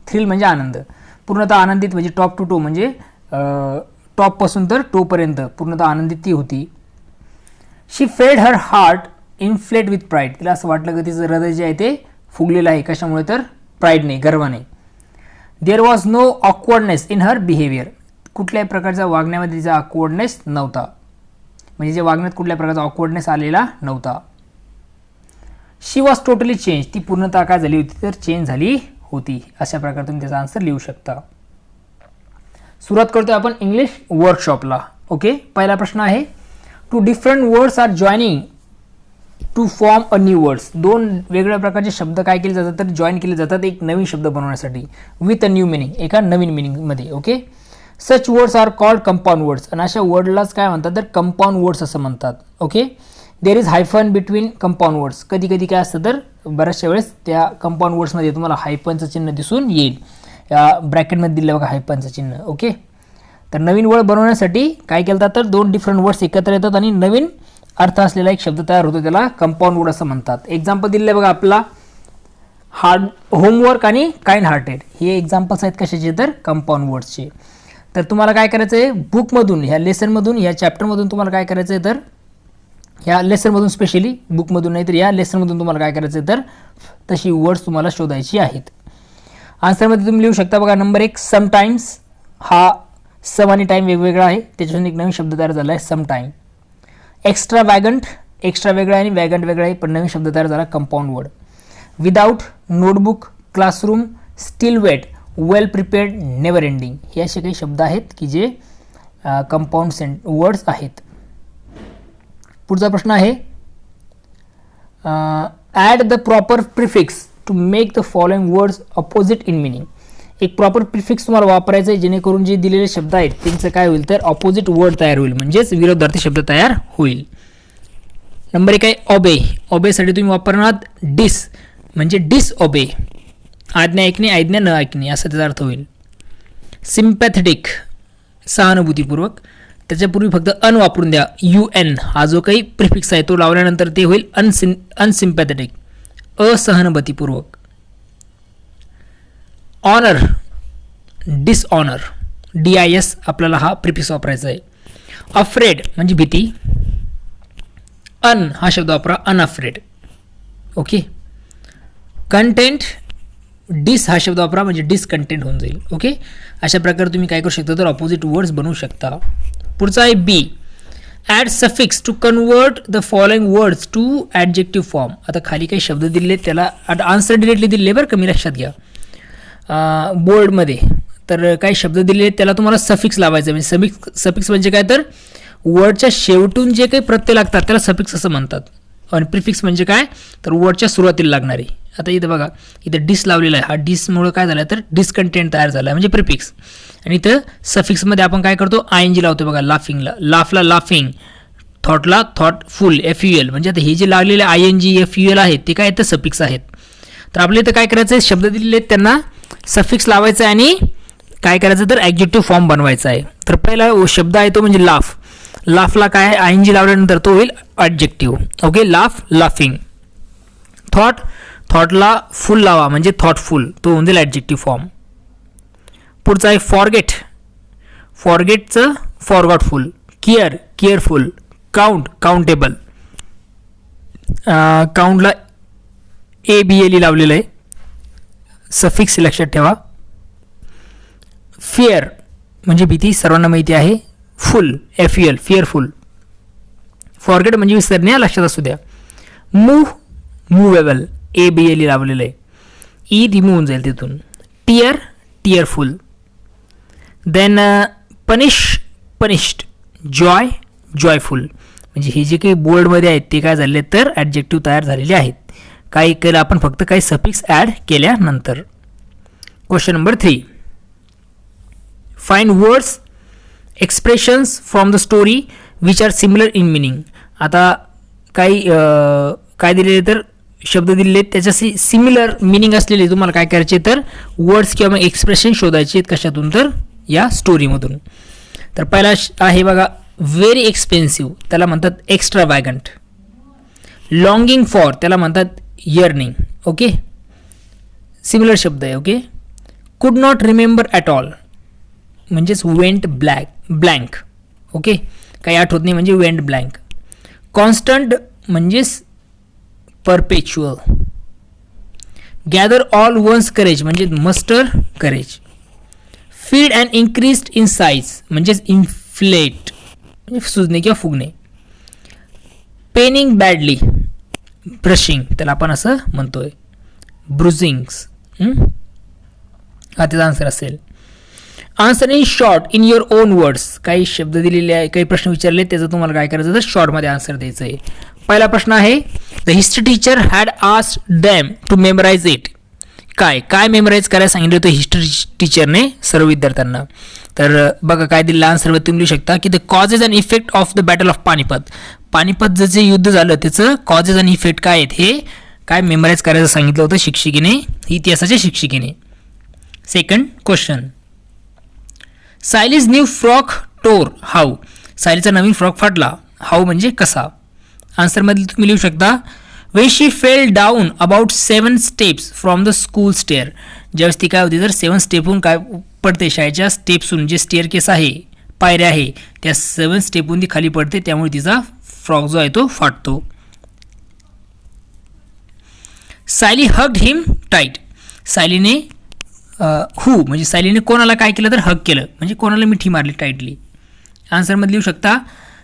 थ्रिल म्हणजे आनंद, पूर्णतः आनंदित म्हणजे टॉप टू टो म्हणजे टॉपपासून तर टोपर्यंत पूर्णतः आनंदित ती होती. She felt her heart inflate with pride. तिला असं वाटलं की तिचं हृदय जे आहे ते फुगलेलं आहे. कशामुळे? तर प्राईडने, गर्वाने. There was no awkwardness in her behaviour. कुठल्याही प्रकारच्या वागण्यामध्ये तिचा ऑकवर्डनेस नव्हता, म्हणजे जे वागण्यात कुठल्या प्रकारचा ऑकवर्डनेस आलेला नव्हता. शी वॉज टोटली चेंज. ती पूर्णतः काय झाली होती तर चेंज झाली होती. अशा प्रकारे तुम्ही त्याचा आन्सर लिहू शकता. सुरुवात करतोय आपण इंग्लिश वर्कशॉपला. ओके, पहिला प्रश्न आहे two different words are joining to form a new words. दोन वेगवेगळ्या प्रकारचे शब्द काय केले जातात तर जॉईन केले जातात एक नवीन शब्द बनवण्यासाठी, विथ अ न्यू मिनिंग, एका नवीन मिनिंगमध्ये. Okay, such words are called compound words. आणि अशा वर्डलाच काय म्हणतात तर कंपाऊंड वर्ड्स असं म्हणतात. Okay, there is hyphen between compound words. कधी कधी काय असतं तर बऱ्याचशा वेळेस त्या कंपाऊंड वर्ड्समध्ये तुम्हाला हायफनचं चिन्ह दिसून येईल. या ब्रॅकेटमध्ये दिलं बघा हायफनचं चिन्ह. ओके, तर नवीन वर्ड बनवण्यासाठी काय केलं जातं तर दोन डिफरंट वर्ड्स एकत्र येतात आणि नवीन अर्थ असलेला एक शब्द तयार होतो, त्याला कंपाऊंड वर्ड असं म्हणतात. एक्झाम्पल दिलेलं बघा आपला होमवर्क आणि काइंड हार्टेड. हे एक्झाम्पल्स आहेत कशाचे तर कंपाऊंड वर्ड्सचे. तर तुम्हाला काय करायचं आहे बुकमधून, ह्या लेसनमधून, ह्या चॅप्टरमधून तुम्हाला काय करायचं आहे तर ह्या लेसनमधून, स्पेशली बुकमधून नाही तर या लेसनमधून तुम्हाला काय करायचं आहे तर तशी वर्ड्स तुम्हाला शोधायची आहेत. आन्सरमध्ये तुम्ही लिहू शकता बघा नंबर 1 समटाईम्स. हा सम आणि टाईम वेगवेगळा आहे, त्याच्यापासून एक नवीन शब्द तयार झाला आहे सम टाईम. एक्स्ट्रा वॅगंट, एक्स्ट्रा वेगळा आहे आणि वॅगंट वेगळा आहे, पण नवीन शब्द तयार झाला compound word. Without, notebook, classroom, still wet, well prepared, never ending. हे असे काही शब्द आहेत की जे कंपाऊंड वर्ड्स आहेत. पुढचा प्रश्न आहे add the proper prefix to make the following words opposite in meaning. एक प्रॉपर प्रिफिक्स तुम्हाला वापरायचं आहे जेणेकरून जे दिलेले शब्द आहेत त्यांचं काय होईल तर ऑपोजिट वर्ड तयार होईल, म्हणजेच विरोधार्थी शब्द तयार होईल. नंबर 1 आहे ऑबे. ऑबेसाठी तुम्ही वापरणार डिस, म्हणजे डिसऑबे, आज्ञा ऐकणे, आज्ञा न ऐकणे असा त्याचा अर्थ होईल. सिम्पॅथेटिक, सहानुभूतीपूर्वक. त्याच्यापूर्वी फक्त अन वापरून द्या, UN हा जो काही प्रिफिक्स आहे तो लावल्यानंतर ते होईल अनसिम्पॅथेटिक, असहानुभूतीपूर्वक. ऑनर, डिसऑनर, DIS आपल्याला हा प्रिफिक्स वापरायचा आहे. अफ्रेड म्हणजे भीती, अन हा शब्द वापरा, अनअफ्रेड. ओके, कंटेंट, डिस हा शब्द वापरा म्हणजे डिसकंटेंट होऊन जाईल. ओके, अशा प्रकारे तुम्ही काय करू शकता तर ऑपोजिट वर्ड्स बनवू शकता. पुढचा आहे B, add suffix to convert the following words to adjective form. आता खाली काही शब्द दिलेले त्याला आन्सर डिरेक्टली दिले बरं का, मी लक्षात घ्या बोर्डमध्ये. तर काही शब्द दिलेले त्याला तुम्हाला सफिक्स लावायचं, म्हणजे सफिक्स म्हणजे काय तर वर्डच्या शेवटून जे काही प्रत्यय लागतात त्याला सफिक्स असं म्हणतात. आणि प्रिफिक्स म्हणजे काय तर वर्डच्या सुरुवातीला लागणारे आता इथं बघा, इथं डिस लावलेला आहे. हा डिसमुळं काय झालं तर डिसकंटेंट तयार झाला म्हणजे प्रिफिक्स. आणि इथं सफिक्समध्ये आपण काय करतो, ING लावतो बघा. लाफिंगला, लाफला लाफिंग, थॉटला थॉटफुल, FUL. म्हणजे आता हे जे लागलेले ING FUL आहेत ते काय तर सफिक्स आहेत. तर आपल्या इथं काय करायचं आहे, शब्द दिलेले आहेत त्यांना सफिक्स लावायचं आहे आणि काय करायचं तर ॲडजेक्टिव्ह फॉर्म बनवायचा आहे. तर पहिला शब्द आहे तो म्हणजे लाफ. लाफला काय ING लावल्यानंतर तो होईल adjective. Okay, laugh laughing. Thought, थॉटला फुल लावा म्हणजे थॉटफुल, तो होऊन जाईल ॲडजेक्टिव्ह फॉर्म. पुढचा आहे फॉरगेट. फॉरगेटचं forgotful. Care careful. Count countable. काउंटला ABLE लावलेलं आहे. सफिक्स लक्षात ठेवा. फिअर म्हणजे भीती, सर्वांना माहिती आहे. फुल FUL, फिअरफुल. फॉरगेट म्हणजे विसरणे, लक्षात असू द्या. मूव्ह, मूवेबल, ABLE लावलेलं आहे. रिमूव्ह होऊन जाईल तिथून. Tear, tearful. Then punish, punished. Joy, joyful. म्हणजे हे जे काही बोर्डमध्ये आहेत ते काय झाले तर ॲडजेक्टिव्ह तयार झालेले आहेत. काही केलं आपण फक्त काही सफिक्स ॲड केल्यानंतर. Question number 3. Find words expressions from the story which are similar in meaning. आता काही काय दिलेले तर शब्द दिलेले त्याच्याशी सिमिलर मिनिंग असलेले तुम्हाला काय करायचे तर वर्ड्स किंवा मग एक्सप्रेशन शोधायचे आहेत. कशातून तर या स्टोरीमधून. तर पहिला आहे बघा, व्हेरी एक्सपेन्सिव्ह, त्याला म्हणतात एक्स्ट्रा वॅगंट. लॉंगिंग फॉर, त्याला म्हणतात यर्निंग. ओके, सिमिलर शब्द आहे. Okay. Could not remember at all म्हणजेच वेंट ब्लँक. ओके, काही आठवत नाही म्हणजे वेंट ब्लँक. कॉन्स्टंट म्हणजेच perpetual. Gather all one's courage म्हणजे muster courage. Feed and increased in size म्हणजेच इन्फ्लेट म्हणजे सुजणे किंवा फुगणे. पेनिंग बॅडली, ब्रशिंग त्याला आपण असं म्हणतोय. ब्रुझिंग्स, हा त्याचा आन्सर असेल. Answer in short in your on words. काही शब्द दिलेले आहे, काही प्रश्न विचारले, त्याचं तुम्हाला काय करायचं तर शॉर्टमध्ये आन्सर द्यायचं आहे. पहिला प्रश्न आहे, the history teacher had asked them to memorise it. काय काय मेमराईज करायला सांगितलं होतं हिस्ट्री टीचरने सर्व विद्यार्थ्यांना. तर बघा काय दिलेलं आन्सर तुम्ही लिहू शकता की the causes and effect of the battle of Panipat. Panipat जे युद्ध झालं त्याचं कॉजेस आणि इफेक्ट काय आहेत हे काय मेमराईज करायचं सांगितलं होतं शिक्षिकेने, इतिहासाच्या शिक्षिकेने. Second question, Sayali's new frock tore how. सायलीचा नवीन फ्रॉक फाटला. हाऊ म्हणजे कसा. आन्सरमध्ये तुम्ही लिहू शकता, when she fell down about 7 steps from the school stair. ज्यावेळेस ती काय होती तर 7 स्टेपहून काय पडते, शाळेच्या स्टेप्सून जे स्टेअर केस आहे, पायऱ्या आहे, त्या 7 स्टेपहून ती खाली पडते, त्यामुळे तिचा फ्रॉक जो आहे तो फाटतो. सायली हग्ड हिम टाईट. सायलीने म्हणजे सायलीने कोणाला काय केलं तर हग केलं म्हणजे कोणाला मिठी मारली टाईटली. आन्सरमध्ये लिहू शकता,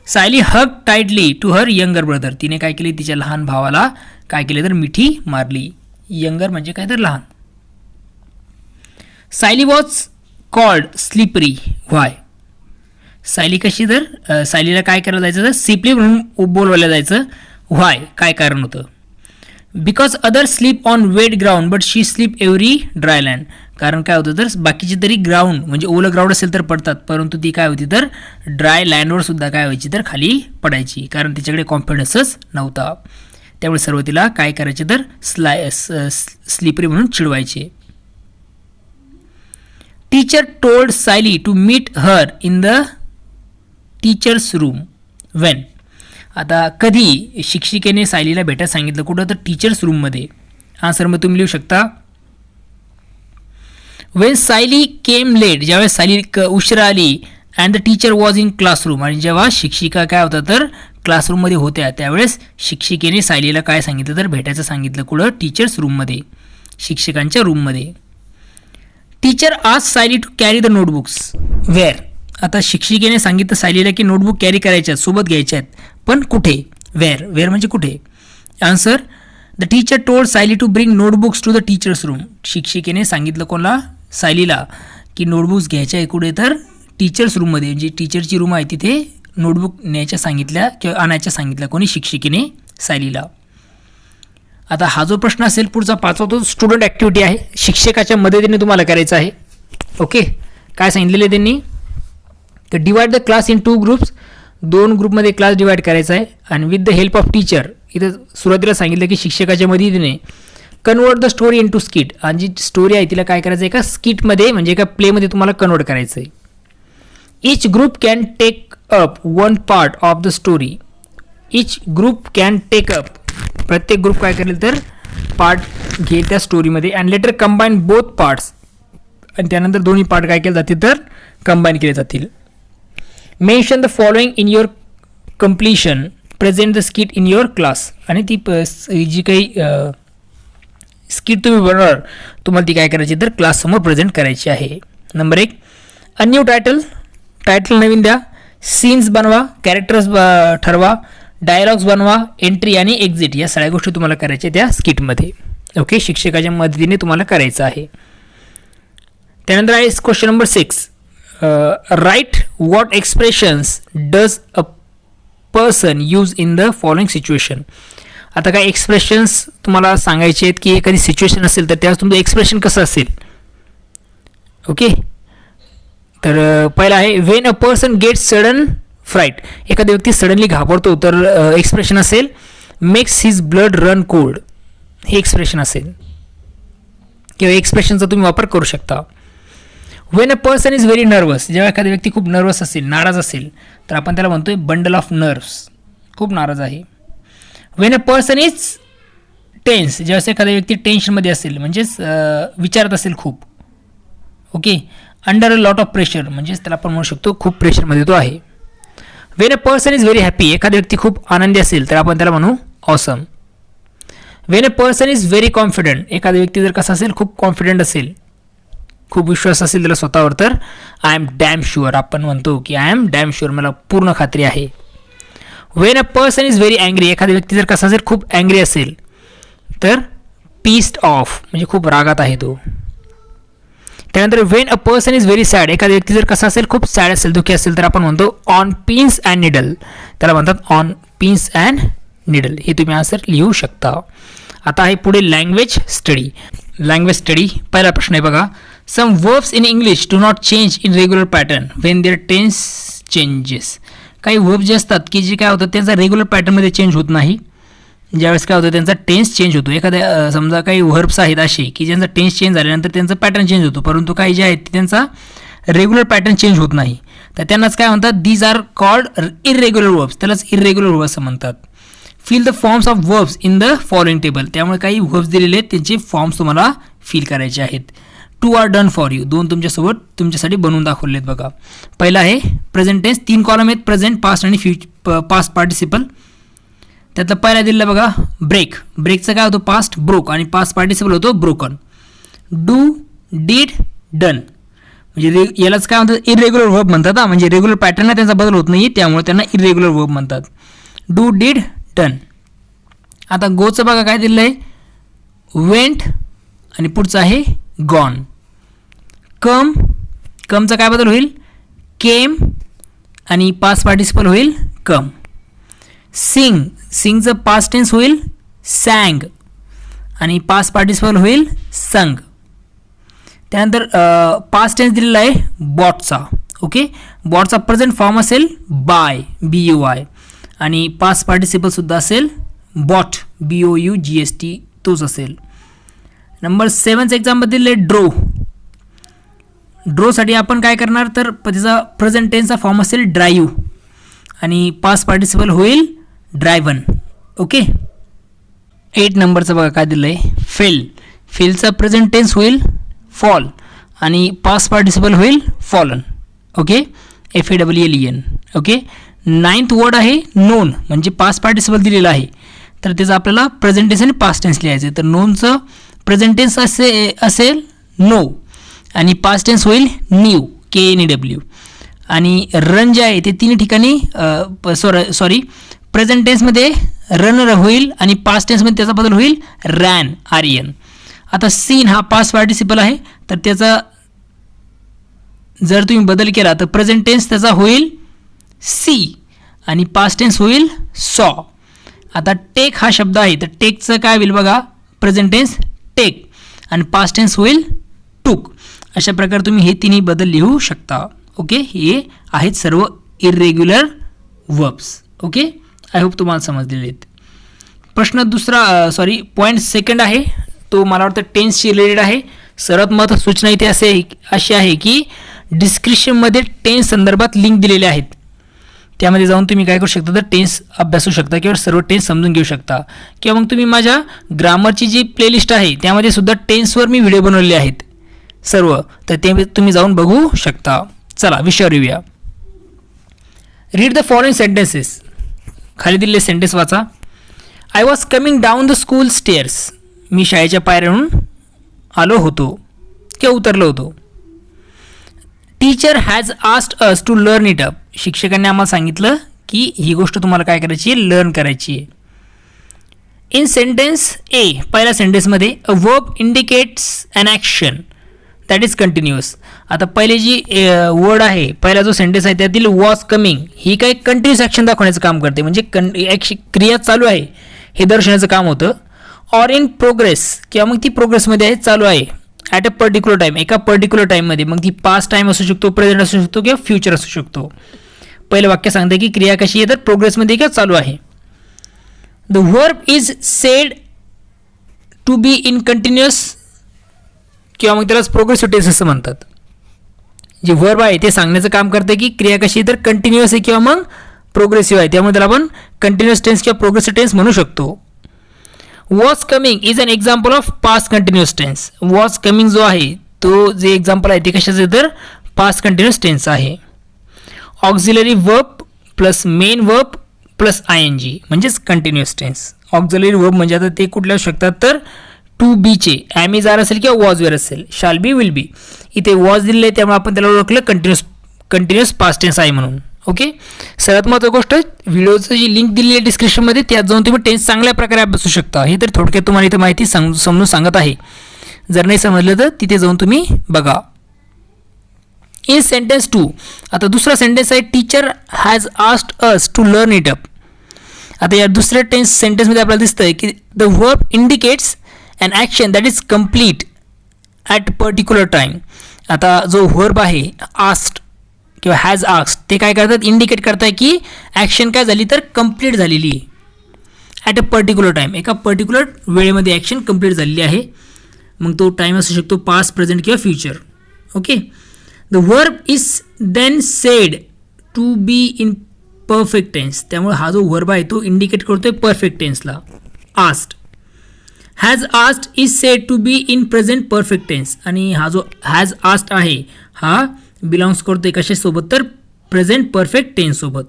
Sayali hug tightly to her younger brother. तिने काय केली, तिच्या लहान भावाला काय केले तर मिठी मारली. यंगर म्हणजे काय तर लहान. Sayali was called slippery. Why. Sayali कशी तर सायलीला काय करायला जायचं तर स्लिपरी म्हणून बोलवायला जायचं. व्हाय काय कारण होतं. Because other sleep on wet ground but she sleep every dry land. कारण काय होतं तर बाकीचे तरी ग्राउंड म्हणजे ओलं ग्राउंड असेल तर पडतात, परंतु ती काय होती तर ड्राय लँडवर सुद्धा काय व्हायची तर खाली पडायची, कारण तिच्याकडे कॉन्फिडन्सच नव्हता. त्यामुळे सर्व तिला काय करायचे तर स्लिपरी म्हणून चिडवायचे. Teacher told Sayali to meet her in the teachers room when. आता कधी शिक्षिकेने सायलीला भेटायला सांगितलं, कुठं तर टीचर्स रूममध्ये. आन्सरमध्ये तुम्ही लिहू शकता, वेन सायली केम लेट. ज्यावेळेस सायली उशिरा आली and the teacher was in classroom. आणि जेव्हा शिक्षिका काय होता तर क्लासरूममध्ये होत्या, त्यावेळेस शिक्षिकेने सायलीला काय सांगितलं तर भेटायचं सांगितलं. कुठं टीचर्स रूममध्ये, शिक्षकांच्या रूममध्ये. टीचर आज Sayali to carry the notebooks where. आता शिक्षिकेने सांगितलं सायलीला की नोटबुक कॅरी करायच्या सोबत घ्यायच्या आहेत, पण कुठे. वेअर. वेअर म्हणजे कुठे. Answer, the teacher told Sayali to bring notebooks to the teachers room. शिक्षिकेने सांगितलं कोणाला, सायलीला, की नोटबुक्स घ्यायच्या आहे कुठे तर टीचर्स रूममध्ये. म्हणजे टीचरची रूम आहे तिथे नोटबुक न्यायच्या सांगितल्या किंवा आणायच्या सांगितल्या कोणी, शिक्षिकेने सायलीला. आता हा जो प्रश्न असेल पुढचा 5वा तो स्टुडंट ॲक्टिव्हिटी आहे, शिक्षकाच्या मदतीने तुम्हाला करायचं आहे. ओके, काय सांगितलेलं आहे त्यांनी, तर divide the class in 2 groups, 2 ग्रुपमध्ये क्लास डिवाइड करायचा आहे. आणि with the help of teacher, इथं सुरुवातीला सांगितलं की शिक्षकाच्या मदतीने convert the story into skit, आणि जी स्टोरी आहे तिला काय करायचं आहे, एका स्किटमध्ये म्हणजे एका प्लेमध्ये तुम्हाला कन्वर्ट करायचं आहे. Each group can take up one part of the story. Each group can take up, प्रत्येक ग्रुप काय करेल तर पार्ट घेईल त्या स्टोरीमध्ये. And later combine both parts, आणि त्यानंतर दोन्ही पार्ट काय केले जातील तर कंबाईन केले जातील. Mention the following in your completion, present the skit in your class. आणि ती जी काही स्किट तुम्ही बनवणार तुम्हाला ती काय करायची तर क्लाससमोर प्रेझेंट करायची आहे. Number 1, a new title, title नवीन द्या. सीन्स बनवा, कॅरेक्टर्स ठरवा, डायलॉग्स बनवा, एंट्री आणि एक्झिट या सगळ्या गोष्टी तुम्हाला करायच्या त्या स्किटमध्ये. ओके, शिक्षकाच्या मदतीने तुम्हाला करायचं आहे. त्यानंतर आहे question number 6, write what expressions does a person use in the following situation. आता काय एक्सप्रेशन्स तुम्हाला सांगायचे आहेत की एखादी सिच्युएशन असेल तर त्यावेळेस तुमचं एक्सप्रेशन कसं असेल. ओके, तर पहिला आहे when a person gets sudden fright, एखादा व्यक्ती सडनली घाबरतो तर एक्सप्रेशन असेल makes his blood run cold, हे एक्सप्रेशन असेल किंवा एक्सप्रेशनचा तुम्ही वापर करू शकता. When a person is very nervous, जेव्हा एखादा व्यक्ती खूप नर्वस असेल, नाराज असेल तर आपण त्याला म्हणतोय बंडल ऑफ नर्व्स, खूप नाराज आहे. When a person is tense, जेव्हा एखादा व्यक्ती टेन्शनमध्ये असेल म्हणजेच विचारत असेल खूप. Okay, under a lot of pressure, म्हणजेच त्याला आपण म्हणू शकतो खूप प्रेशरमध्ये तो आहे. When a person is very happy, एखादा व्यक्ती खूप आनंदी असेल तर आपण त्याला म्हणू awesome. When a person is very confident, एखादा व्यक्ती जर कसा असेल खूप कॉन्फिडंट असेल, खूप विश्वास असेल त्याला स्वतःवर तर आय एम डॅम शुअर, आपण म्हणतो की आय एम डॅम शुअर, मला पूर्ण खात्री आहे. When a person is very angry, एखादा व्यक्ती जर कसा असेल खूप अँग्री असेल तर पीस्ड ऑफ, म्हणजे खूप रागात आहे तो. त्यानंतर when a person is very sad, एखादा व्यक्ती जर कसा असेल खूप सॅड असेल, दुःखी असेल तर आपण म्हणतो ऑन पिन्स अँड निडल, त्याला म्हणतात ऑन पिन्स अँड निडल. हे तुम्ही आन्सर लिहू शकता. आता आहे पुढे लँग्वेज स्टडी. लँग्वेज स्टडी पहिला प्रश्न आहे बघा, some verbs in English do not change in regular pattern when their tense changes. काही वर्ब जे असतात की जे काय होतं त्यांचा रेग्युलर पॅटर्नमध्ये चेंज होत नाही, ज्यावेळेस काय होतं त्यांचा टेन्स चेंज होतो. एखाद्या समजा काही वर्ब्स आहेत असे की ज्यांचा टेन्स चेंज झाल्यानंतर त्यांचा पॅटर्न चेंज होतो, परंतु काही जे आहेत त्यांचा रेग्युलर पॅटर्न चेंज होत नाही, तर त्यांनाच काय म्हणतात, these are called irregular verbs, त्यालाच इरेग्युलर वर्ब्स असं म्हणतात. Fill the forms of verbs in the following table, त्यामुळे काही वर्ब्स दिलेले आहेत त्यांचे फॉर्म्स तुम्हाला फिल करायचे आहेत. 2 आर डन फॉर यू, 2 तुमच्यासोबत तुमच्यासाठी बनवून दाखवले आहेत बघा. पहिला आहे प्रेझेंट टेन्स, 3 कॉलम आहेत, प्रेझेंट, पास्ट आणि पास्ट पार्टिसिपल. त्यातला पहिला दिलेला बघा ब्रेक, ब्रेकचं काय होतं पास्ट ब्रोक, आणि पास्ट पार्टिसिपल होतो ब्रोकन. डू, डीड, डन, म्हणजे यालाच काय म्हणतात इरेग्युलर वर्ब म्हणतात. म्हणजे रेग्युलर पॅटर्नला त्यांचा बदल होत नाही त्यामुळे त्यांना इरेग्युलर वर्ब म्हणतात. Do, did, done. आता गोचं बघा काय दिलेलं आहे, वेंट, आणि पुढचं आहे गॉन. कम, कमचा काय बदल होईल केम, आणि पास्ट पार्टिसिपल होईल कम. सिंग, सिंगचं पास्ट टेन्स होईल सॅंग, आणि पास्ट पार्टिसिपल होईल संग. त्यानंतर पास्ट टेन्स दिलेला आहे बॉटचा. ओके, बॉटचा प्रेझेंट फॉर्म असेल बाय, BUY, आणि पास्ट पार्टिसिपलसुद्धा असेल बॉट, BOUGST, तोच असेल. नंबर 7चं एक्झाम्पल दिलेलं आहे ड्रो. ड्रोसाठी आपण काय करणार तर त्याचा प्रेझेंट टेन्सचा फॉर्म असेल ड्राईव्ह, आणि पास्ट पार्टिसिपल होईल ड्रायव्हन. ओके, 8 नंबरचं बघा काय दिलं आहे फेल. फेलचा प्रेझेंट टेन्स होईल फॉल, आणि पास्ट पार्टिसिपल होईल fallen. Okay, FALLEN. Okay, 9th word आहे नोन, म्हणजे पास्ट पार्टिसिपल दिलेला आहे तर त्याचं आपल्याला प्रेझेंट टेन्स आणि पास्ट टेन्स लिहायचं आहे. तर नोनचं प्रेझेंट टेन्स असेल नो, आणि पास्ट टेन्स होईल न्यू, KNEW. आणि रन जे आहे ते 3 ठिकाणी सॉरी प्रेझेंट टेन्समध्ये रनर होईल, आणि पास्ट टेन्समध्ये त्याचा बदल होईल रॅन, REN. आता सीन हा पास्ट पार्टिसिपल आहे तर त्याचा जर तुम्ही बदल केला तर प्रेझेंट टेन्स त्याचा होईल सी, आणि पास्ट टेन्स होईल सॉ, आता टेक हा शब्द आहे, तर टेकचं काय होईल बघा, प्रेझेंट टेन्स टेक आणि पास्ट टेन्स होईल टूक. अशा प्रकारे तुम्ही हे तिन्ही बदल लिहू शकता. ओके, हे आहेत सर्व irregular verbs. Okay, I hope तुम्हाला समजलेले आहेत. प्रश्न दुसरा पॉईंट सेकंड आहे, तो मला वाटतं टेन्सशी रिलेटेड आहे. सर्वात महत्त्वाची सूचना इथे अशी आहे की डिस्क्रिप्शनमध्ये टेन्स संदर्भात लिंक दिलेले आहेत. त्यामध्ये जाऊन तुम्ही काय करू शकता, तर टेन्स अभ्यासू शकता किंवा सर्व टेन्स समजून घेऊ शकता. किंवा मग तुम्ही माझ्या ग्रामरची जी प्लेलिस्ट आहे त्यामध्ये सुद्धा टेन्सवर मी व्हिडिओ बनवलेले आहेत सर्व, तर ते तुम्ही जाऊन बघू शकता. चला विषयावर येऊया. Read the following sentences. खाली दिलेले सेंटेन्स वाचा. I was coming down the school stairs. मी शाळेच्या पायऱ्यावरून आलो होतो किंवा उतरलो होतो. Teacher has asked us to learn it up. शिक्षकांनी आम्हाला सांगितलं की ही गोष्ट तुम्हाला काय करायची आहे, लर्न करायची आहे. इन सेंटेन्स ए, पहिल्या सेंटेन्समध्ये a verb indicates an action that is continuous. आता पहिले जी वर्ड आहे, पहिला जो सेंटेन्स आहे त्यातील वॉज कमिंग ही काही कंटिन्युअस ॲक्शन दाखवण्याचं काम करते, म्हणजे क्रिया चालू आहे हे दर्शवण्याचं काम होतं. ऑर इन प्रोग्रेस, किंवा मग ती प्रोग्रेसमध्ये आहे, चालू आहे ॲट अ पर्टिक्युलर टाईम, एका पर्टिक्युलर टाईममध्ये. मग ती पास्ट टाईम असू शकतो, प्रेझेंट असू शकतो किंवा फ्युचर असू शकतो. पहिलं वाक्य सांगते की क्रिया कशी आहे, तर प्रोग्रेसमध्ये किंवा चालू आहे. The verb is said to be in continuous, किंवा मग त्यालाच प्रोग्रेसिव्ह टेन्स असं म्हणतात. जे वर्ब आहे ते सांगण्याचं काम करते की क्रिया कशी आहे, तर कंटिन्युअस आहे किंवा मग प्रोग्रेसिव्ह आहे, त्यामुळे त्याला आपण कंटिन्युअस टेन्स किंवा प्रोग्रेसिव्ह टेन्स म्हणू शकतो. Was coming is an example of past continuous tense. Was coming जो आहे तो जे एक्झाम्पल आहे ते कशाचं आहे, तर पास्ट कंटिन्युअस टेन्स आहे. Auxiliary verb plus main verb plus ING म्हणजेच कंटिन्युअस टेन्स. ऑक्झिलरी वर्ब म्हणजे आता ते कुठले असू शकतात, तर टू बीचे ॲम इज आर असेल किंवा वॉज वेअर असेल, शाल बी विल बी. इथे वॉज दिले त्यामुळे आपण त्याला ओळखलं कंटिन्युअस पास्ट टेन्स आहे म्हणून. ओके, सर्वात महत्त्वाची गोष्ट, व्हिडिओचं जी लिंक दिलेली आहे डिस्क्रिप्शनमध्ये त्यात जाऊन तुम्ही टेन्स चांगल्या प्रकारे अभ्यासू शकता. हे तर थोडक्यात तुम्हाला इथे माहिती समजून सांगत आहे. जर नाही समजलं तर तिथे जाऊन तुम्ही बघा. इन सेंटेन्स 2, आता दुसरा सेंटेन्स आहे teacher has asked us to learn it up. आता या दुसऱ्या सेंटेन्समध्ये आपल्याला दिसतं आहे की the verb indicates an action that is complete at particular time. आता जो वर्ब आहे आस्क्ड किंवा हॅज आस्क्ड ते काय करतात, इंडिकेट करताय की ॲक्शन काय झाली, तर कंप्लीट झालेली आहे ॲट अ पर्टिक्युलर टाईम, एका पर्टिक्युलर वेळेमध्ये ॲक्शन कंप्लीट झालेली आहे. मग तो टाईम असू शकतो पास्ट, प्रेझेंट किंवा future. Okay, the verb is then said to be in perfect tense. त्यामुळे हा जो वर्ब आहे तो इंडिकेट करतोय परफेक्ट टेन्सला. Asked, has asked is said to be in present perfect tense. आणि हा जो हॅज आस्क्ड आहे हा बिलॉंग्स करतोय कशासोबत, तर प्रेझेंट परफेक्ट टेन्ससोबत.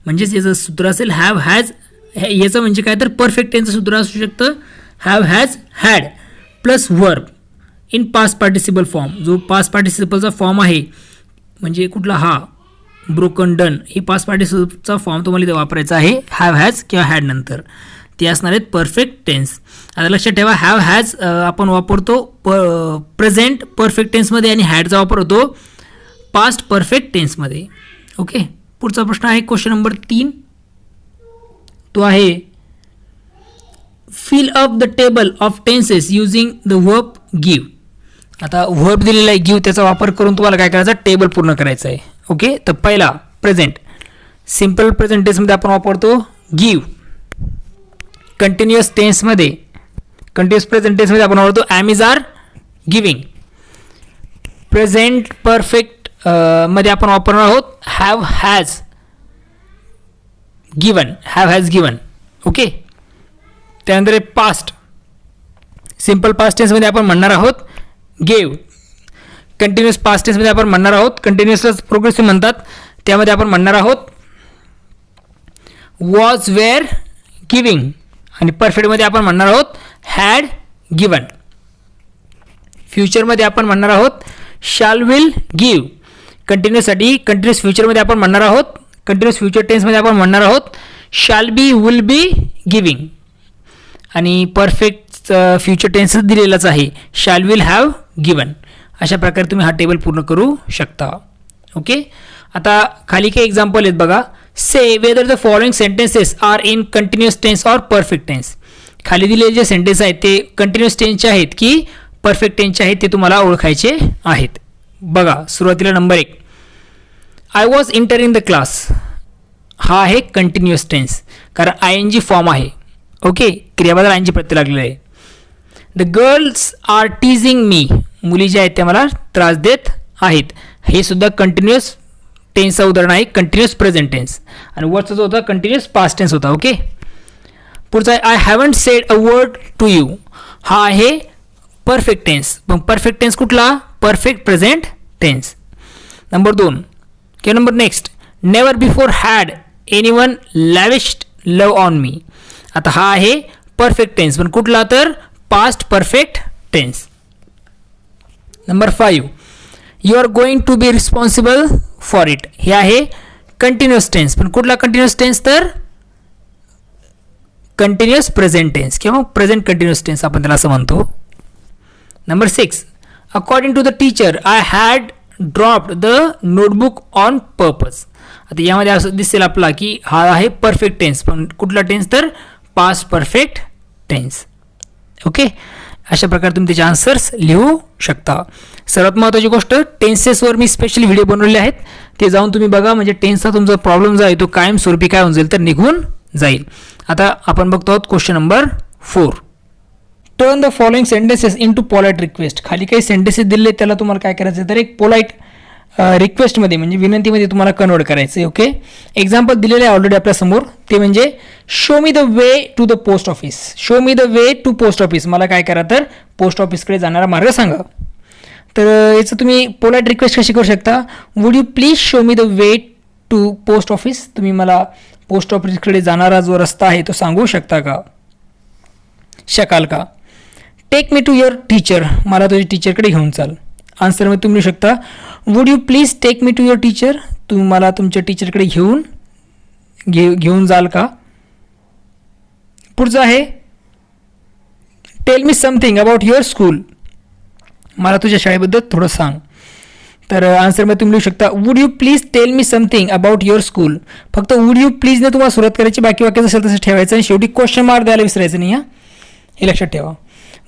म्हणजेच याचं सूत्र असेल हॅव हॅज. याचं म्हणजे काय, तर परफेक्ट टेन्सचं सूत्र असू शकतं have has had plus verb in past participle form. जो पास्ट पार्टिसिपलचा फॉर्म आहे म्हणजे कुठला, हा ब्रोकन डन, ही पास्ट पार्टिसिपलचा फॉर्म तुम्हाला इथे वापरायचा आहे हॅव हॅज किंवा हॅड नंतर. ते असणार आहेत परफेक्ट टेन्स. आता लक्षात ठेवा, हॅव हॅज आपण वापरतो प्रेझेंट परफेक्ट टेन्समध्ये आणि हॅडचा वापर होतो पास्ट परफेक्ट टेन्समध्ये. ओके, पुढचा प्रश्न आहे क्वेश्चन नंबर 3. तो आहे fill up the table of tenses using the verb give. आता वर्ब दिलेला आहे गिव्ह, त्याचा वापर करून तुम्हाला काय करायचं, टेबल पूर्ण करायचं आहे. ओके, तर पहिला प्रेझेंट, सिम्पल प्रेझेंट टेन्समध्ये आपण वापरतो गिव्ह. कंटिन्युअस टेन्समध्ये, कंटिन्युअस प्रेझेंट टेन्समध्ये आपण वापरतो am is are giving. Present perfect मध्ये आपण वापरणार आहोत have has given, have has given. Okay, त्यानंतर पास्ट, सिम्पल पास्ट टेन्समध्ये आपण म्हणणार आहोत गेव. कंटिन्युअस पास्ट टेन्समध्ये आपण म्हणणार आहोत, कंटिन्युअसच प्रोग्रेसिव्ह म्हणतात, त्यामध्ये आपण म्हणणार आहोत वॉज वेअर गिविंग. आणि परफेक्टमध्ये आपण म्हणणार आहोत हॅड गिवन. फ्युचरमध्ये आपण म्हणणार आहोत शाल विल गिव्ह. कंटिन्युअससाठी कंटिन्युअस फ्युचरमध्ये आपण म्हणणार आहोत, कंटिन्युअस फ्युचर टेन्समध्ये आपण म्हणणार आहोत shall be will be giving. आणि परफेक्ट फ्युचर टेन्सच दिलेलाच आहे शाल विल हॅव गिवन. अशा प्रकारे तुम्ही हा टेबल पूर्ण करू शकता. ओके, आता खाली काही एक्झाम्पल आहेत बघा. Say whether the following sentences are in continuous tense or perfect tense. खाली दिलेले जे सेंटेन्स आहेत ते कंटिन्युअस टेन्सचे आहेत की परफेक्ट टेन्सचे आहेत ते तुम्हाला ओळखायचे आहेत. बघा सुरुवातीला number 1, I was entering the class. हा आहे कंटिन्युअस टेन्स कारण आय एन जी फॉर्म आहे. ओके, क्रियापदाला आय एन जी प्रत्यय लागलेला आहे. The girls are teasing me. मुली ज्या आहेत त्या मला त्रास देत आहेत. हे सुद्धा कंटिन्युअस टेन्सचं उदाहरण आहे, कंटिन्युअस प्रेझेंट टेन्स. आणि वरचा जो होता कंटिन्युअस पास्ट टेन्स होता. ओके, पुढचा आहे I haven't said a word to you. हा आहे परफेक्ट टेन्स. पण परफेक्ट टेन्स कुठला? Perfect present tense. नंबर 2 किंवा number next, never before had anyone lavished love on me. आता हा आहे परफेक्ट टेन्स पण कुठला? तर past perfect tense. Number 5, you are going to be responsible for it. हे आहे कंटिन्युअस टेन्स पण कुठला कंटिन्युअस टेन्स? तर कंटिन्युअस प्रेझेंट टेन्स किंवा प्रेझेंट कंटिन्युअस टेन्स आपण त्याला असं म्हणतो. Number 6, according to the teacher I had dropped the notebook on purpose. आता यामध्ये असं दिसेल आपला की हा आहे परफेक्ट टेन्स पण कुठला टेन्स? तर पास्ट परफेक्ट टेन्स. ओके, अशा प्रकारे तुम्ही त्याचे आन्सर्स लिहू शकता. सर्वात महत्त्वाची गोष्ट, टेन्सेसवर मी स्पेशली व्हिडिओ बनवले आहेत, ते जाऊन तुम्ही बघा म्हणजे टेन्सचा तुमचा प्रॉब्लेम जो आहे तो कायमस्वरूपी काय होऊन जाईल तर निघून जाईल. आता आपण बघतो आहोत question number 4. Turn the following sentences into polite request. खाली काही सेंटेन्सेस दिले त्याला तुम्हाला काय करायचं आहे तर एक पोलाइट रिक्वेस्टमध्ये म्हणजे विनंतीमध्ये तुम्हाला कन्वर्ट करायचं आहे. ओके, एक्झाम्पल दिलेले आहे ऑलरेडी आपल्यासमोर. ते म्हणजे show me the way to the post office. Show me the way to post office. मला काय करा तर पोस्ट ऑफिसकडे जाणारा मार्ग सांगा. तर याचं तुम्ही पोलाइट रिक्वेस्ट कशी करू शकता? Would you please show me the way to post office. तुम्ही मला पोस्ट ऑफिसकडे जाणारा जो रस्ता आहे तो सांगू शकता का? शकाल का? Take me to your teacher. मला तुझ्या टीचरकडे घेऊन चाल. आन्सरमध्ये तुम्ही लिहू शकता would you please take me to your teacher. तुम्ही मला तुमच्या टीचरकडे घेऊन जाल का? पुढचं आहे tell me something about your school. मला तुझ्या शाळेबद्दल थोडं सांग. तर आन्सरमध्ये तुम्ही लिहू शकता would you please tell me something about your school. फक्त वुड यू प्लीजने तुम्हाला सुरुवात करायची, बाकी वाक्य असेल तसं ठेवायचं आणि शेवटी क्वेश्चन मार्क द्यायला विसरायचं नाही. हे लक्षात ठेवा.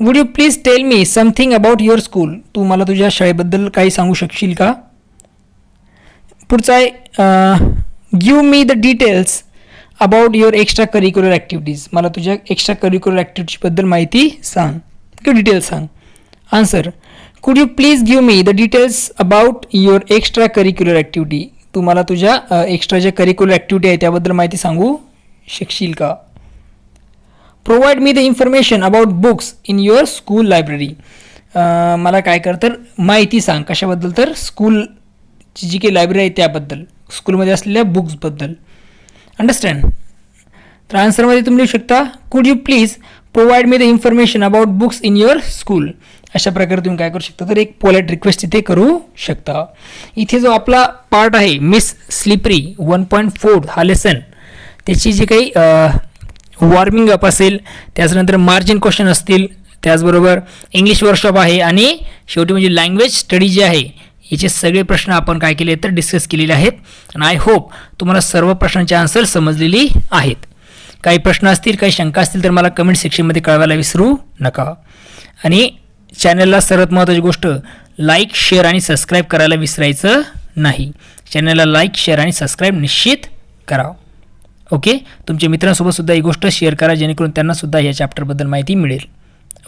Would you please tell me something about your school. तू मला तुझ्या शाळेबद्दल काही सांगू शकशील का? पुढचा आहे give me the details about your extra curricular activities. मला तुझ्या एक्स्ट्रा करिक्युलर ॲक्टिव्हिटीजबद्दल माहिती सांग किंवा डिटेल्स सांग. Answer could you please give me the details about your extra curricular activity. तू मला तुझ्या एक्स्ट्रा ज्या करिक्युलर ॲक्टिव्हिटी आहे त्याबद्दल माहिती सांगू शकशील का? Provide me the information about books in your school library. मला काय कर तर माहिती सांग कशाबद्दल? तर स्कूलची जी काही लायब्ररी आहे त्याबद्दल, स्कूलमध्ये असलेल्या बुक्सबद्दल. अंडरस्टँड? तर आन्सरमध्ये तुम्ही लिहू शकता कुड you please provide me the information about books in your school. अशा प्रकारे तुम्ही काय करू शकता तर एक पोलाइट रिक्वेस्ट इथे करू शकता. इथे जो आपला पार्ट आहे मिस स्लिपरी 1.4 हा लेसन, त्याची जी काही वॉर्मिंग अप असेल, त्याच्यानंतर मार्जिन क्वेश्चन असतील, त्याचबरोबर इंग्लिश वर्कशॉप आहे आणि शेवटी म्हणजे लँग्वेज स्टडी जे आहे याचे सगळे प्रश्न आपण काय केले तर डिस्कस केलेले आहेत. आणि आय होप तुम्हाला सर्व प्रश्नांचे आन्सर समजलेली आहेत. काही प्रश्न असतील, काही शंका असतील तर मला कमेंट सेक्शनमध्ये कळवायला विसरू नका. आणि चॅनलला सर्वात महत्त्वाची गोष्ट लाईक, शेअर आणि सबस्क्राईब करायला विसरायचं नाही. चॅनलला लाईक, शेअर आणि सबस्क्राईब निश्चित करा. ओके, तुमच्या मित्रांसोबत सुद्धा ही गोष्ट शेअर करा जेणेकरून त्यांनासुद्धा या चॅप्टरबद्दल माहिती मिळेल.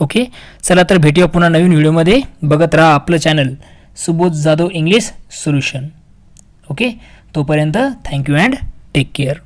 ओके, चला तर भेटूया पुन्हा नवीन व्हिडिओमध्ये. बघत राहा आपलं channel Subodh Jadhav English solution. Okay, तोपर्यंत थँक्यू अँड टेक केअर.